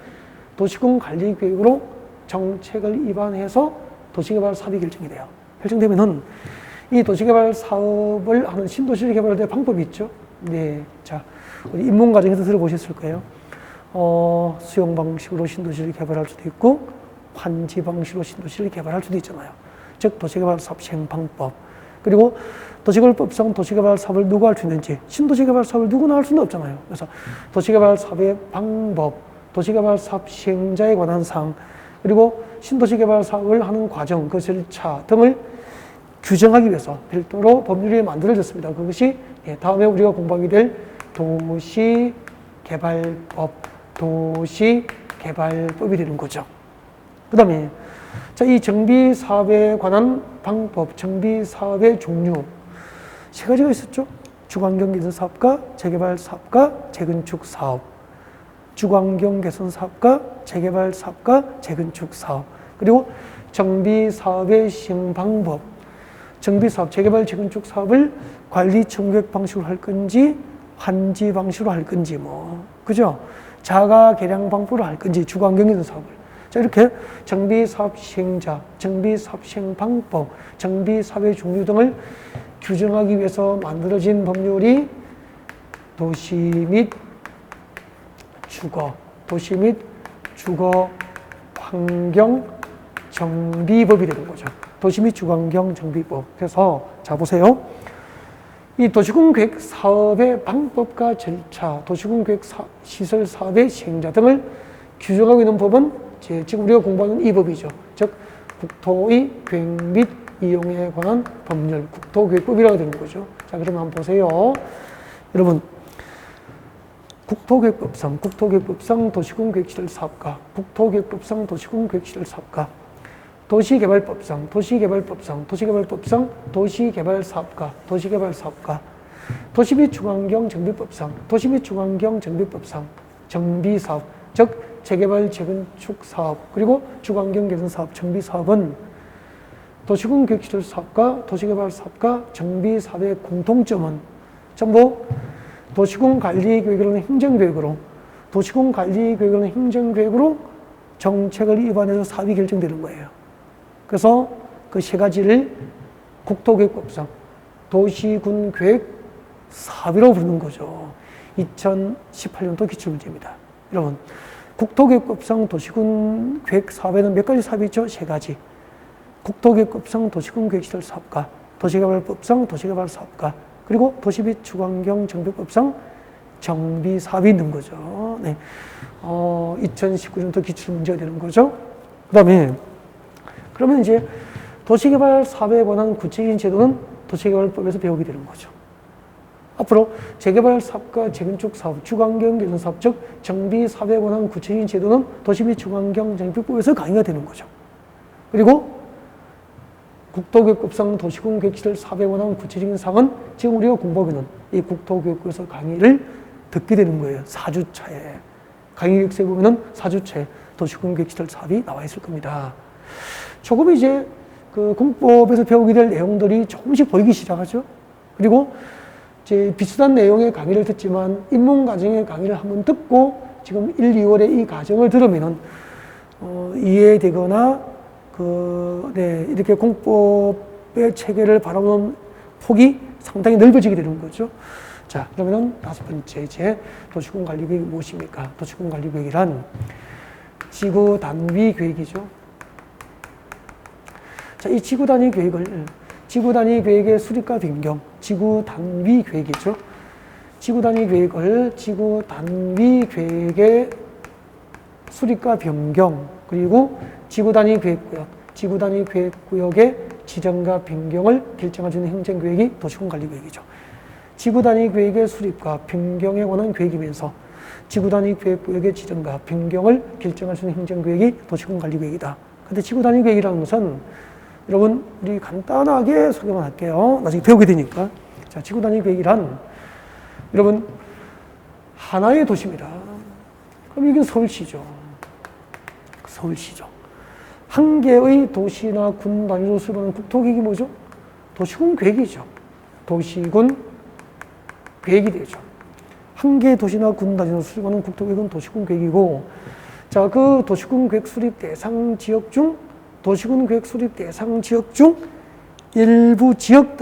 Speaker 1: 도시군 관리 계획으로 정책을 입안해서 도시개발 사업이 결정이 돼요. 결정되면은 이 도시개발 사업을 하는 신도시를 개발할 방법이 있죠. 네. 자, 우리 입문 과정에서 들어보셨을 거예요. 수용 방식으로 신도시를 개발할 수도 있고, 환지 방식으로 신도시를 개발할 수도 있잖아요. 즉, 도시개발 사업 시행 방법. 그리고 도시개발법상 도시개발 사업을 누가 할 수 있는지, 신도시개발 사업을 누구나 할 수는 없잖아요. 그래서 도시개발 사업의 방법, 도시개발 사업 시행자에 관한 사항, 그리고 신도시개발 사업을 하는 과정, 그 절차 등을 규정하기 위해서 별도로 법률이 만들어졌습니다. 그것이 다음에 우리가 공부하게 될 도시개발법이 되는 거죠. 그 다음에 자, 이 정비사업에 관한 방법, 정비사업의 종류 세 가지가 있었죠. 주거환경개선사업과 재개발사업과 재건축사업, 주거환경개선사업과 재개발사업과 재건축사업, 그리고 정비사업의 시행방법, 정비사업, 재개발, 재건축 사업을 관리 청구계획 방식으로 할 건지, 환지 방식으로 할 건지, 그죠? 자가 개량 방법으로 할 건지, 주거환경개선 사업을. 자, 이렇게 정비사업 시행자, 정비사업 시행 방법, 정비사업의 종류 등을 규정하기 위해서 만들어진 법률이 도시 및 주거 환경 정비법이 되는 거죠. 도시 및 주거환경 정비법. 그래서 자 보세요. 이 도시군 계획 사업의 방법과 절차, 도시군 계획 시설 사업의 시행자 등을 규정하고 있는 법은 지금 우리가 공부하는 이 법이죠. 즉 국토의 계획 및 이용에 관한 법률, 국토계획법이라고 되는 거죠. 자, 그러면 한번 보세요. 여러분, 국토계획법상 도시군 계획시설 사업가, 국토계획법상 도시군 계획시설 사업가, 도시개발법상 도시개발사업가, 도시 및 중환경 정비법상 정비사업, 즉 재개발, 재건축 사업, 그리고 주거환경 개선 사업, 정비사업은 도시군 계획시설 사업과 도시개발 사업과 정비사업의 공통점은 전부 도시군 관리계획이라는 행정계획으로 정책을 입안해서 사업이 결정되는 거예요. 그래서 그 세 가지를 국토계획법상 도시군계획 사업이라고 부르는 거죠. 2018년도 기출문제입니다. 여러분, 국토계획법상 도시군계획 사업에는 몇 가지 사업이 있죠? 세 가지. 국토계획법상 도시군계획시설 사업가, 도시개발법상 도시개발 사업가, 그리고 도시 및 주거환경 정비법상 정비사업이 있는 거죠. 네. 2019년도 기출문제가 되는 거죠. 그 다음에 그러면 이제 도시개발 사업에 관한 구체적인 제도는 도시개발법에서 배우게 되는 거죠. 앞으로 재개발 사업과 재건축 사업, 주거환경 개선 사업, 즉 정비 사업에 관한 구체적인 제도는 도시 및 주거환경 정비법에서 강의가 되는 거죠. 그리고 국토계획법상 도시군 계획시설 사업에 관한 구체적인 사항은 지금 우리가 공부하고 있는 이 국토계획법에서 강의를 듣게 되는 거예요. 4주차에. 강의 교육서에 보면은 4주차에 도시군 계획시설 사업이 나와 있을 겁니다. 조금 이제 그 공법에서 배우게 될 내용들이 조금씩 보이기 시작하죠. 그리고 이제 비슷한 내용의 강의를 듣지만 입문 과정의 강의를 한번 듣고 지금 1, 2월에 이 과정을 들으면은 이해되거나 이렇게 공법의 체계를 바라보는 폭이 상당히 넓어지게 되는 거죠. 자, 그러면은 다섯 번째 이제 도시군 관리 계획이 무엇입니까? 도시군 관리 계획이란 지구 단위 계획이죠. 자, 이 지구 단위 계획을 지구 단위 계획의 수립과 변경, 지구 단위 계획이죠. 지구 단위 계획을 지구 단위 계획의 수립과 변경, 그리고 지구 단위 계획구역, 지구 단위 계획구역의 지정과 변경을 결정할 수 있는 행정계획이 도시군 관리 계획이죠. 지구 단위 계획의 수립과 변경에 관한 계획이면서 지구 단위 계획구역의 지정과 변경을 결정할 수 있는 행정계획이 도시군 관리 계획이다. 근데 지구 단위 계획이라는 것은 여러분 우리 간단하게 소개만 할게요. 나중에 배우게 되니까. 자, 지구 단위 계획이란 여러분 하나의 도시입니다. 그럼 이게 서울시죠. 서울시죠. 한 개의 도시나 군 단위로 수립하는 국토계획이 뭐죠? 도시군 계획이죠. 도시군 계획이 되죠. 한 개의 도시나 군 단위로 수립하는 국토계획은 도시군 계획이고, 자, 그 도시군 계획 수립 대상 지역 중 도시군 계획 수립 대상 지역 중 일부 지역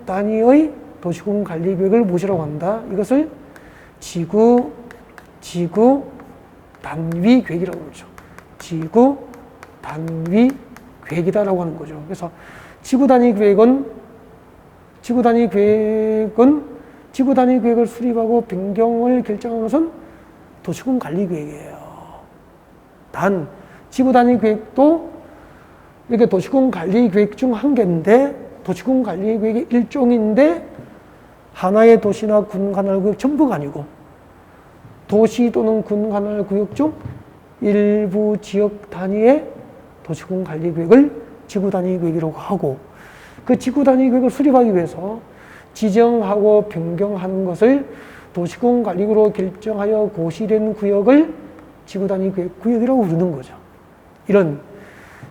Speaker 1: 단위의 도시군 관리 계획을 무엇이라고 한다? 이것을 지구 단위 계획이라고 그러죠. 지구 단위 계획이다라고 하는 거죠. 그래서 지구 단위 계획을 수립하고 변경을 결정하는 것은 도시군 관리 계획이에요. 단 지구 단위 계획도 이렇게 도시군 관리 계획 중 한 개인데, 도시군 관리 계획의 일종인데 하나의 도시나 군 관할 구역 전부가 아니고 도시 또는 군 관할 구역 중 일부 지역 단위의 도시군 관리 계획을 지구 단위 계획이라고 하고, 그 지구 단위 계획을 수립하기 위해서 지정하고 변경하는 것을 도시군 관리구로 결정하여 고시된 구역을 지구 단위 계획 구역이라고 부르는 거죠. 이런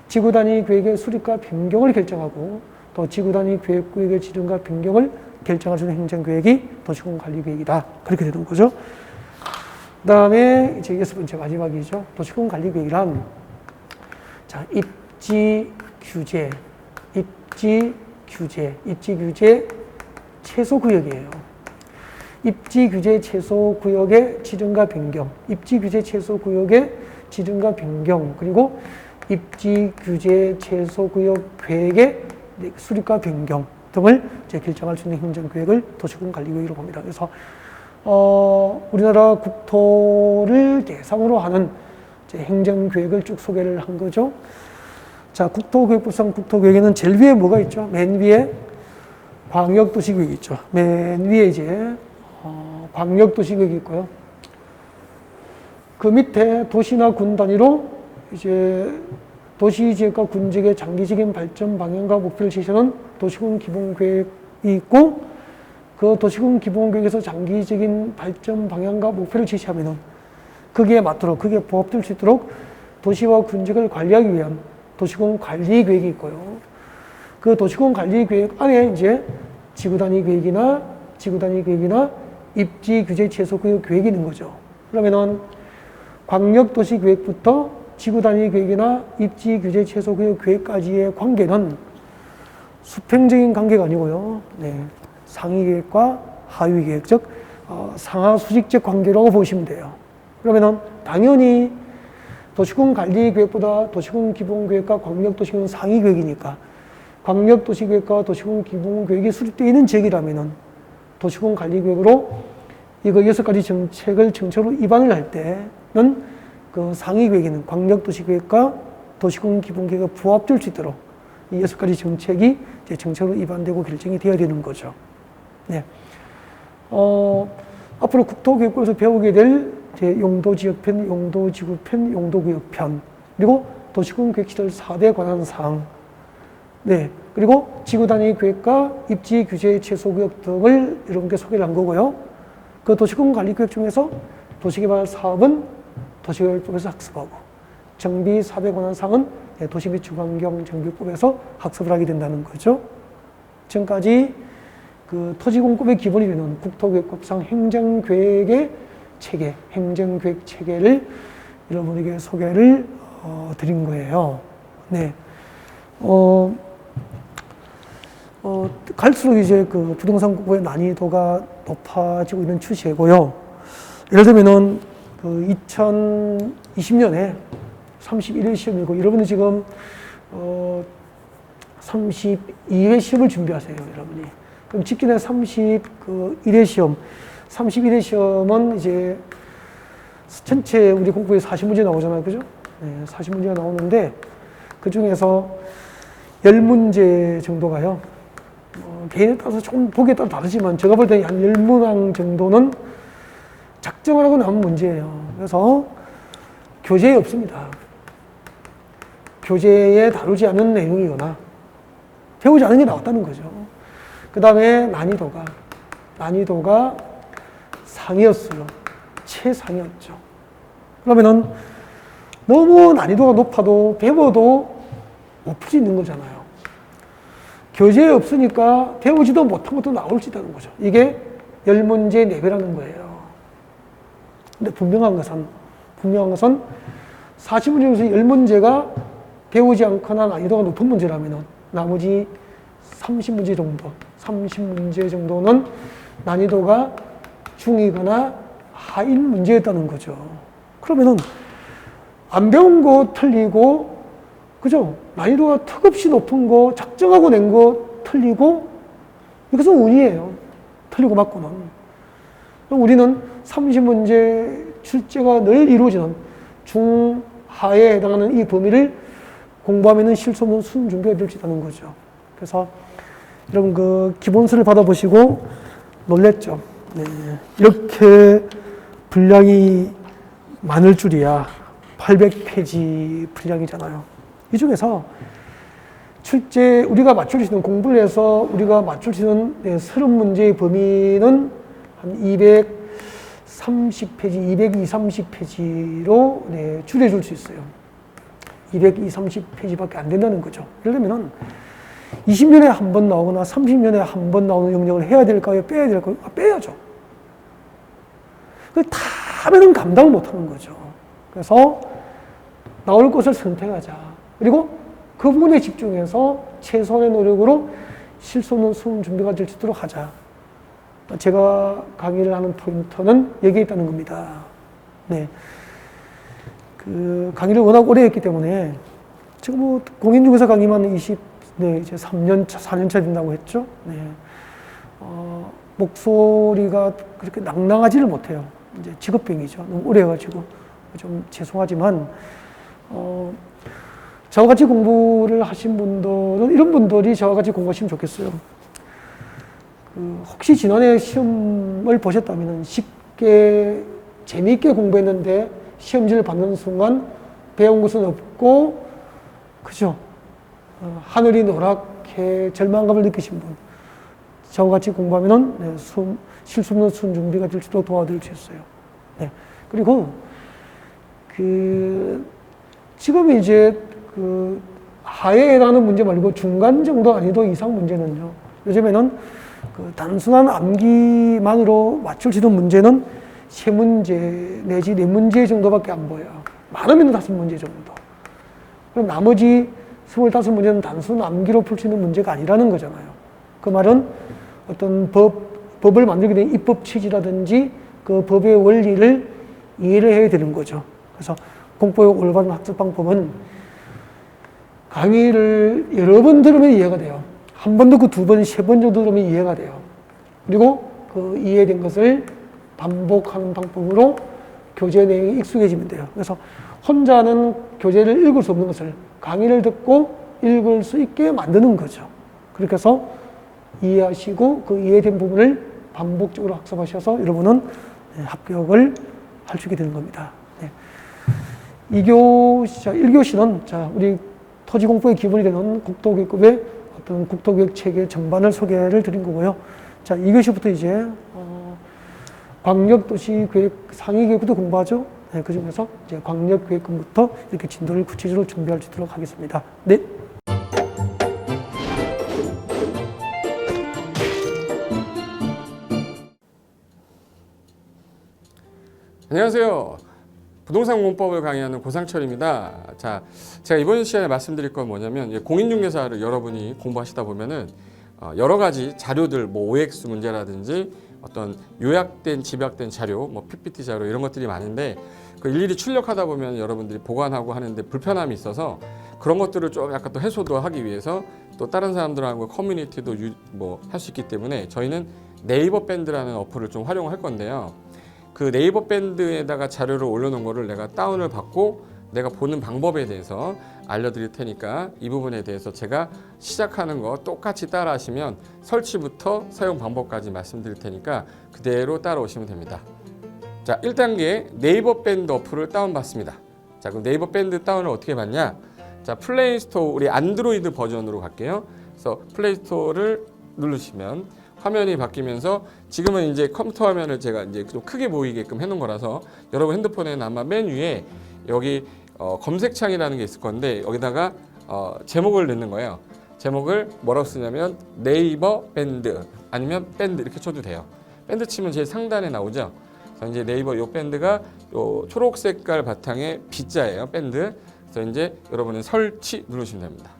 Speaker 1: 지구 단위 계획의 수립과 변경을 결정하고 또 지구 단위 계획 구역의 지정과 변경을 결정할 수 있는 행정계획이 도시군 관리 계획이다. 그렇게 되는 거죠. 그 다음에 이제 여섯 번째 마지막이죠. 도시군 관리 계획이란, 자, 입지 규제 최소 구역이에요. 입지 규제 최소 구역의 지정과 변경, 입지 규제 최소 구역의 지정과 변경, 그리고 입지 규제 최소 구역 계획의 수립과 변경 등을 이제 결정할 수 있는 행정계획을 도시군 관리 계획이라고 합니다. 그래서 우리나라 국토를 대상으로 하는 이제 행정계획을 쭉 소개를 한 거죠. 자, 국토계획부상 국토계획에는 제일 위에 뭐가 있죠? 맨 위에 광역도시계획이 있죠. 맨 위에 이제 광역도시계획이 있고요. 그 밑에 도시나 군 단위로 이제 도시지역과 군지역의 장기적인 발전 방향과 목표를 제시하는 도시군 기본계획이 있고, 그 도시군 기본계획에서 장기적인 발전 방향과 목표를 제시하면은 거기에 맞도록, 거기에 부합될 수 있도록 도시와 군지역을 관리하기 위한 도시군 관리 계획이 있고요. 그 도시군 관리 계획 안에 이제 지구 단위 계획이나 입지 규제 최소 구역 계획이 있는 거죠. 그러면은 광역도시 계획부터 지구 단위 계획이나 입지 규제 최소 구역 계획까지의 관계는 수평적인 관계가 아니고요. 네. 상위 계획과 하위 계획, 즉 상하 수직적 관계라고 보시면 돼요. 그러면은 당연히 도시군 관리 계획보다 도시군 기본 계획과 광역도시 계획은 상위 계획이니까 광역도시 계획과 도시군 기본 계획이 수립되어 있는 지역이라면은 도시군 관리 계획으로 이거 6가지 정책으로 입안을 할 때는 그 상위 계획에는 광역도시 계획과 도시군 기본 계획에 부합될 수 있도록 이 6가지 정책이 이제 정책으로 입안되고 결정이 되어야 되는 거죠. 네. 앞으로 국토계획부에서 배우게 될 용도지역편, 용도지구편, 용도구역편, 그리고 도시군 계획 시설 4대 관한 사항, 네. 그리고 지구단위 계획과 입지 규제 최소구역 등을 여러분께 소개를 한 거고요. 그 도시군 관리 계획 중에서 도시개발 사업은 도시개발법에서 학습하고, 정비 사업에 관한 사항은 도시 및 주거환경 정비법에서 학습을 하게 된다는 거죠. 지금까지 그 토지공급의 기본이 되는 국토계획법상 행정계획의 체계, 행정계획 체계를 여러분에게 소개를 드린 거예요. 네. 갈수록 이제 그 부동산 공부의 난이도가 높아지고 있는 추세고요. 예를 들면은 그 2020년에 31회 시험이고, 여러분은 지금 32회 시험을 준비하세요, 여러분이. 그럼 직전에 31회 시험, 31회 시험은 이제 전체 우리 공부에 40문제 나오잖아요, 그죠? 네, 40문제가 나오는데 그 중에서 10문제 정도가요. 개인에 따라서 조금 보기에 따라 다르지만 제가 볼 때 한 10문항 정도는 작정을 하고 나온 문제예요. 그래서 교재에 없습니다. 교재에 다루지 않은 내용이거나 배우지 않은 게 나왔다는 거죠. 그 다음에 난이도가 상이었어요. 최상이었죠. 그러면은 너무 난이도가 높아도 배워도 못 풀 수 있는 거잖아요. 교재에 없으니까 배우지도 못한 것도 나올 수 있다는 거죠. 이게 10문제 4배라는 거예요. 근데 분명한 것은 40문제 중에서 10문제가 배우지 않거나 난이도가 높은 문제라면 나머지 30문제 정도는 난이도가 중이거나 하인 문제였다는 거죠. 그러면은 안 배운 거 틀리고, 그죠? 난이도가 턱없이 높은 거, 작정하고 낸 거 틀리고, 이것은 운이에요. 틀리고 맞고는. 우리는 30문제 출제가 늘 이루어지는 중하에 해당하는 이 범위를 공부하면 실수 없는 수능 준비가 될 수 있다는 거죠. 그래서 여러분 그 기본서를 받아보시고 놀랬죠. 네. 이렇게 분량이 많을 줄이야. 800페이지 분량이잖아요. 이 중에서 출제 우리가 맞출 수 있는, 공부를 해서 우리가 맞출 수 있는 30문제의 범위는 한 230페이지, 230페이지로 줄여줄 수 있어요. 230페이지밖에 안 된다는 거죠. 예를 들면 20년에 한 번 나오거나 30년에 한 번 나오는 영역을 해야 될까요? 빼야 될까요? 빼야죠. 다 하면은 감당을 못 하는 거죠. 그래서 나올 것을 선택하자. 그리고 그 부분에 집중해서 최소한의 노력으로 실수 없는 수능 준비가 될 수 있도록 하자. 제가 강의를 하는 포인트는 여기에 있다는 겁니다. 네. 그 강의를 워낙 오래 했기 때문에 지금 뭐 공인중개사 강의만 이제 3년 차, 4년 차 된다고 했죠. 네. 목소리가 그렇게 낭낭하지를 못해요. 이제 직업병이죠. 너무 오래 해가지고 좀 죄송하지만 저와 같이 공부를 하신 분들은, 이런 분들이 저와 같이 공부하시면 좋겠어요. 혹시 지난해 시험을 보셨다면 쉽게 재미있게 공부했는데 시험지를 받는 순간 배운 것은 없고, 그죠? 하늘이 노랗게 절망감을 느끼신 분, 저와 같이 공부하면은 실수 없는 수능 준비가 될 수 있도록 도와드릴 수 있어요. 네. 그리고 지금 이제 하에 해당하는 문제 말고 중간 정도 난이도 이상 문제는요, 요즘에는 단순한 암기만으로 맞출 수 있는 문제는 3문제 내지 4문제 정도밖에 안 보여요. 많으면 5문제 정도. 그럼 나머지 25문제는 단순 암기로 풀 수 있는 문제가 아니라는 거잖아요. 그 말은 어떤 법을 만들게 된 입법 취지라든지 그 법의 원리를 이해를 해야 되는 거죠. 그래서 공포의 올바른 학습 방법은 강의를 여러 번 들으면 이해가 돼요. 한 번 듣고 2번, 3번 정도 들으면 이해가 돼요. 그리고 그 이해된 것을 반복하는 방법으로 교재 내용이 익숙해지면 돼요. 그래서 혼자는 교재를 읽을 수 없는 것을 강의를 듣고 읽을 수 있게 만드는 거죠. 그렇게 해서 이해하시고 그 이해된 부분을 반복적으로 학습하셔서 여러분은 합격을 할 수 있게 되는 겁니다. 네. 1교시는 자, 우리 토지공부의 기본이 되는 국토교육급의 어떤 국토교육 체계 전반을 소개를 드린 거고요. 자, 2교시부터 이제 광역도시계획 상위계획부터 공부하죠. 네, 그 중에서 이제 광역계획부터 이렇게 진도를 구체적으로 준비할 수 있도록 하겠습니다. 네.
Speaker 2: 안녕하세요. 부동산 공법을 강의하는 고상철입니다. 자, 제가 이번 시간에 말씀드릴 건 뭐냐면 공인중개사를 여러분이 공부하시다 보면은 여러 가지 자료들, 뭐 OX 문제라든지 어떤 요약된 집약된 자료, 뭐 PPT 자료 이런 것들이 많은데 그 일일이 출력하다 보면 여러분들이 보관하고 하는데 불편함이 있어서 그런 것들을 좀 약간 또 해소도 하기 위해서 또 다른 사람들하고 커뮤니티도 뭐 할 수 있기 때문에 저희는 네이버 밴드라는 어플을 좀 활용할 건데요. 그 네이버 밴드에다가 자료를 올려놓은 거를 내가 다운을 받고 내가 보는 방법에 대해서 알려드릴 테니까 이 부분에 대해서 제가 시작하는 거 똑같이 따라 하시면 설치부터 사용 방법까지 말씀드릴 테니까 그대로 따라오시면 됩니다. 자, 1단계 네이버 밴드 어플을 다운받습니다. 자, 그럼 네이버 밴드 다운을 어떻게 받냐? 자, 플레이스토어 우리 안드로이드 버전으로 갈게요. 그래서 플레이스토어를 누르시면 화면이 바뀌면서 지금은 이제 컴퓨터 화면을 제가 이제 좀 크게 보이게끔 해놓은 거라서 여러분 핸드폰에는 아마 맨 위에 여기 검색창이라는 게 있을 건데 여기다가 제목을 넣는 거예요. 제목을 뭐라고 쓰냐면 네이버 밴드 아니면 밴드 이렇게 쳐도 돼요. 밴드 치면 제일 상단에 나오죠. 그래서 이제 네이버 요 밴드가 요 초록 색깔 바탕에 B자예요. 밴드. 그래서 이제 여러분은 설치 누르시면 됩니다.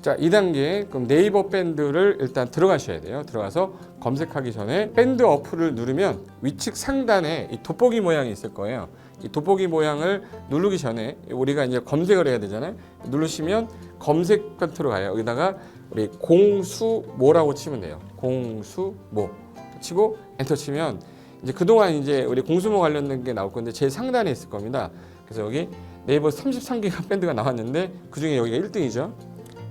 Speaker 2: 자, 2단계 그럼 네이버 밴드를 일단 들어가셔야 돼요. 들어가서 검색하기 전에 밴드 어플을 누르면 위측 상단에 이 돋보기 모양이 있을 거예요. 이 돋보기 모양을 누르기 전에 우리가 이제 검색을 해야 되잖아요. 누르시면 검색 컨트롤 가요. 여기다가 우리 공수모라고 치면 돼요. 공수모 치고 엔터 치면 이제 그동안 이제 우리 공수모 관련된 게 나올 건데 제일 상단에 있을 겁니다. 그래서 여기 네이버 33개가 밴드가 나왔는데 그 중에 여기가 1등이죠.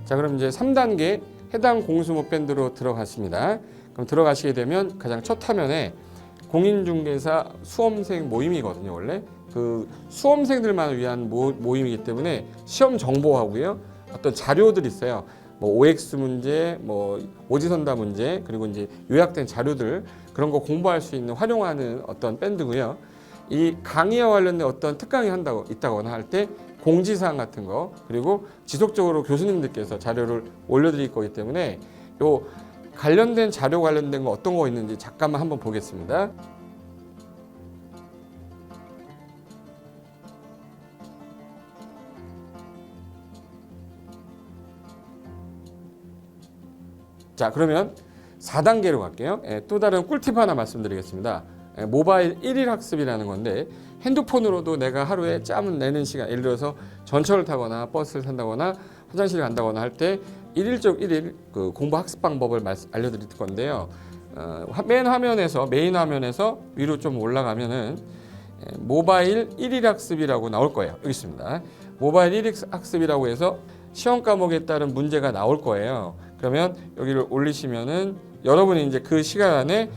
Speaker 2: 자, 그럼 이제 3단계 해당 공수모 밴드로 들어갔습니다. 그럼 들어가시게 되면 가장 첫 화면에 공인중개사 수험생 모임이거든요. 원래 그 수험생들만 위한 모임이기 때문에 시험 정보하고요. 어떤 자료들이 있어요. 뭐 OX 문제, 뭐 오지선다 문제, 그리고 이제 요약된 자료들 그런 거 공부할 수 있는 활용하는 어떤 밴드고요. 이 강의와 관련된 어떤 특강이 있다거나 할 때 공지사항 같은 거 그리고 지속적으로 교수님들께서 자료를 올려드릴 거기 때문에 요 관련된 자료 관련된 거 어떤 거 있는지 잠깐만 한번 보겠습니다. 자, 그러면 4단계로 갈게요. 또 다른 꿀팁 하나 말씀드리겠습니다. 모바일 1일 학습이라는 건데 핸드폰으로도 내가 하루에 짬을 내는 시간, 예를 들어서 전철을 타거나 버스를 탄다거나 화장실 간다거나 할 때 1일 그 공부 학습 방법을 알려드릴 건데요. 메인 화면에서 위로 좀 올라가면은 모바일 1일 학습이라고 나올 거예요. 여기 있습니다. 모바일 1일 학습이라고 해서 시험 과목에 따른 문제가 나올 거예요. 그러면 여기를 올리시면은 여러분이 이제 그 시간 안에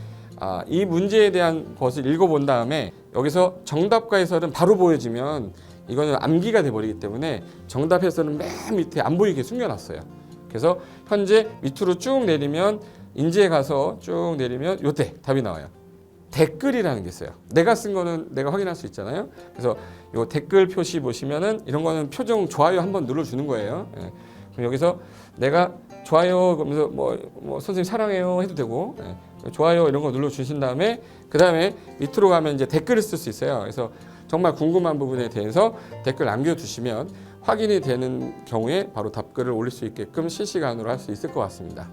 Speaker 2: 이 문제에 대한 것을 읽어본 다음에 여기서 정답과 해설은 바로 보여지면 이거는 암기가 돼버리기 때문에 정답 해설은 맨 밑에 안 보이게 숨겨놨어요. 그래서 현재 밑으로 쭉 내리면 인지에 가서 쭉 내리면 요때 답이 나와요. 댓글이라는 게 있어요. 내가 쓴 거는 내가 확인할 수 있잖아요. 그래서 요 댓글 표시 보시면은 이런 거는 표정 좋아요 한번 눌러주는 거예요. 그럼 여기서 내가 좋아요 그러면서 뭐 선생님 사랑해요 해도 되고 좋아요 이런 거 눌러주신 다음에 그 다음에 밑으로 가면 이제 댓글을 쓸 수 있어요. 그래서 정말 궁금한 부분에 대해서 댓글 남겨주시면 확인이 되는 경우에 바로 답글을 올릴 수 있게끔 실시간으로 할 수 있을 것 같습니다.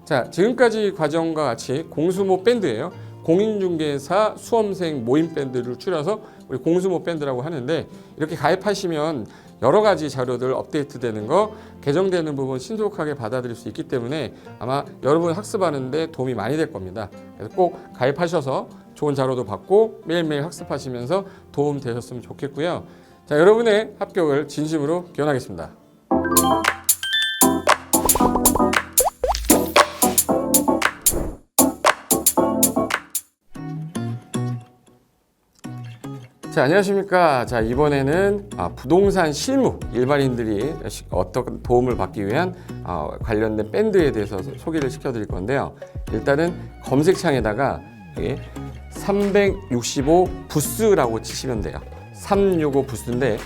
Speaker 2: 자, 지금까지 과정과 같이 공수모 밴드예요. 공인중개사 수험생 모임 밴드를 줄여서 우리 공수모 밴드라고 하는데 이렇게 가입하시면 여러 가지 자료들 업데이트되는 거 개정되는 부분 신속하게 받아들일 수 있기 때문에 아마 여러분 학습하는데 도움이 많이 될 겁니다. 그래서 꼭 가입하셔서 좋은 자료도 받고 매일매일 학습하시면서 도움 되셨으면 좋겠고요. 자, 여러분의 합격을 진심으로 기원하겠습니다. 자, 안녕하십니까. 자, 이번에는 부동산 실무 일반인들이 어떤 도움을 받기 위한 관련된 밴드에 대해서 소개를 시켜드릴 건데요. 일단은 검색창에다가 여기 365 부스라고 치시면 돼요. 365 부스인데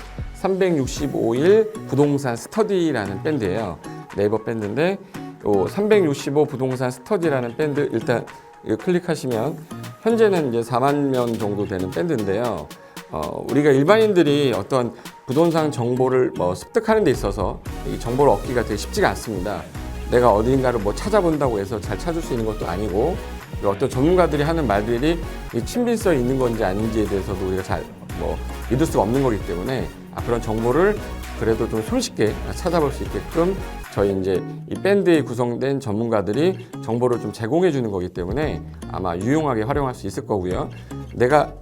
Speaker 2: 365일 부동산 스터디라는 밴드예요. 네이버 밴드인데 요 365 부동산 스터디라는 밴드 일단 이거 클릭하시면 현재는 이제 4만 명 정도 되는 밴드인데요. 우리가 일반인들이 어떤 부동산 정보를 습득하는 데 있어서 이 정보를 얻기가 되게 쉽지가 않습니다. 내가 어딘가를 찾아본다고 해서 잘 찾을 수 있는 것도 아니고, 어떤 전문가들이 하는 말들이 이 친밀성이 있는 건지 아닌지에 대해서도 우리가 잘 믿을 수가 없는 거기 때문에 그런 정보를 그래도 좀 손쉽게 찾아볼 수 있게끔 저희 이제 이 밴드에 구성된 전문가들이 정보를 좀 제공해 주는 거기 때문에 아마 유용하게 활용할 수 있을 거고요. 내가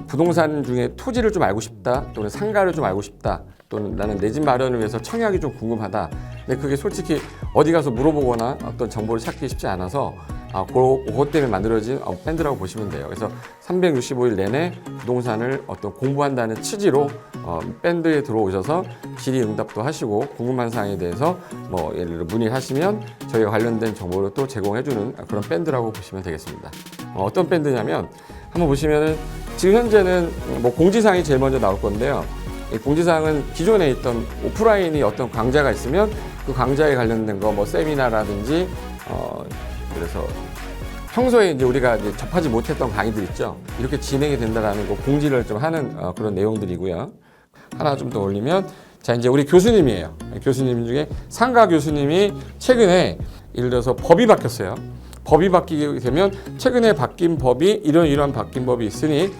Speaker 2: 부동산 중에 토지를 좀 알고 싶다, 또는 상가를 좀 알고 싶다, 또는 나는 내 집 마련을 위해서 청약이 좀 궁금하다. 근데 그게 솔직히 어디 가서 물어보거나 어떤 정보를 찾기 쉽지 않아서 그것 때문에 만들어진 밴드라고 보시면 돼요. 그래서 365일 내내 부동산을 어떤 공부한다는 취지로 밴드에 들어오셔서 질의응답도 하시고 궁금한 사항에 대해서 예를 들어 문의를 하시면 저희가 관련된 정보를 또 제공해주는 그런 밴드라고 보시면 되겠습니다. 어떤 밴드냐면 한번 보시면은 지금 현재는 공지사항이 제일 먼저 나올 건데요. 이 공지사항은 기존에 있던 오프라인이 어떤 강좌가 있으면 그 강좌에 관련된 거 세미나라든지 그래서 평소에 이제 우리가 이제 접하지 못했던 강의들 있죠. 이렇게 진행이 된다라는 거 공지를 좀 하는 그런 내용들이고요. 하나 좀 더 올리면 자 이제 우리 교수님이에요. 교수님 중에 상가 교수님이 최근에 예를 들어서 법이 바뀌었어요. 법이 바뀌게 되면 최근에 바뀐 법이 이러한 바뀐 법이 있으니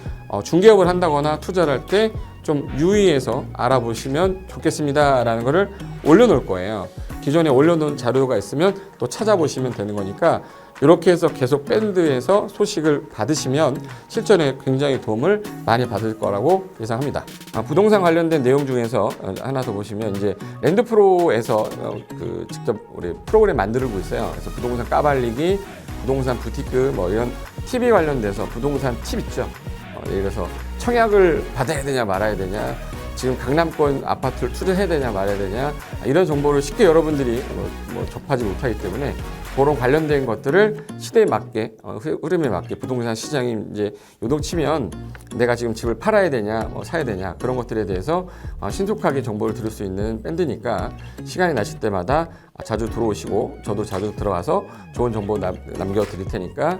Speaker 2: 중개업을 한다거나 투자를 할 때 좀 유의해서 알아보시면 좋겠습니다라는 거를 올려놓을 거예요. 기존에 올려놓은 자료가 있으면 또 찾아보시면 되는 거니까 이렇게 해서 계속 밴드에서 소식을 받으시면 실전에 굉장히 도움을 많이 받을 거라고 예상합니다. 부동산 관련된 내용 중에서 하나 더 보시면 이제 랜드프로에서 직접 우리 프로그램 만들고 있어요. 그래서 부동산 까발리기, 부동산 부티크 이런 팁이 관련돼서 부동산 팁 있죠. 예를 들어서 청약을 받아야 되냐 말아야 되냐, 지금 강남권 아파트를 투자해야 되냐 말아야 되냐, 이런 정보를 쉽게 여러분들이 접하지 못하기 때문에 그런 관련된 것들을 시대에 맞게 흐름에 맞게 부동산 시장이 이제 요동치면 내가 지금 집을 팔아야 되냐 사야 되냐 그런 것들에 대해서 신속하게 정보를 들을 수 있는 밴드니까 시간이 나실 때마다 자주 들어오시고 저도 자주 들어가서 좋은 정보 남겨드릴 테니까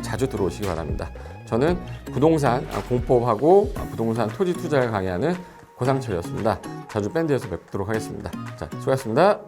Speaker 2: 자주 들어오시기 바랍니다. 저는 부동산 공법하고 부동산 토지 투자를 강의하는 고상철이었습니다. 자주 밴드에서 뵙도록 하겠습니다. 자, 수고하셨습니다.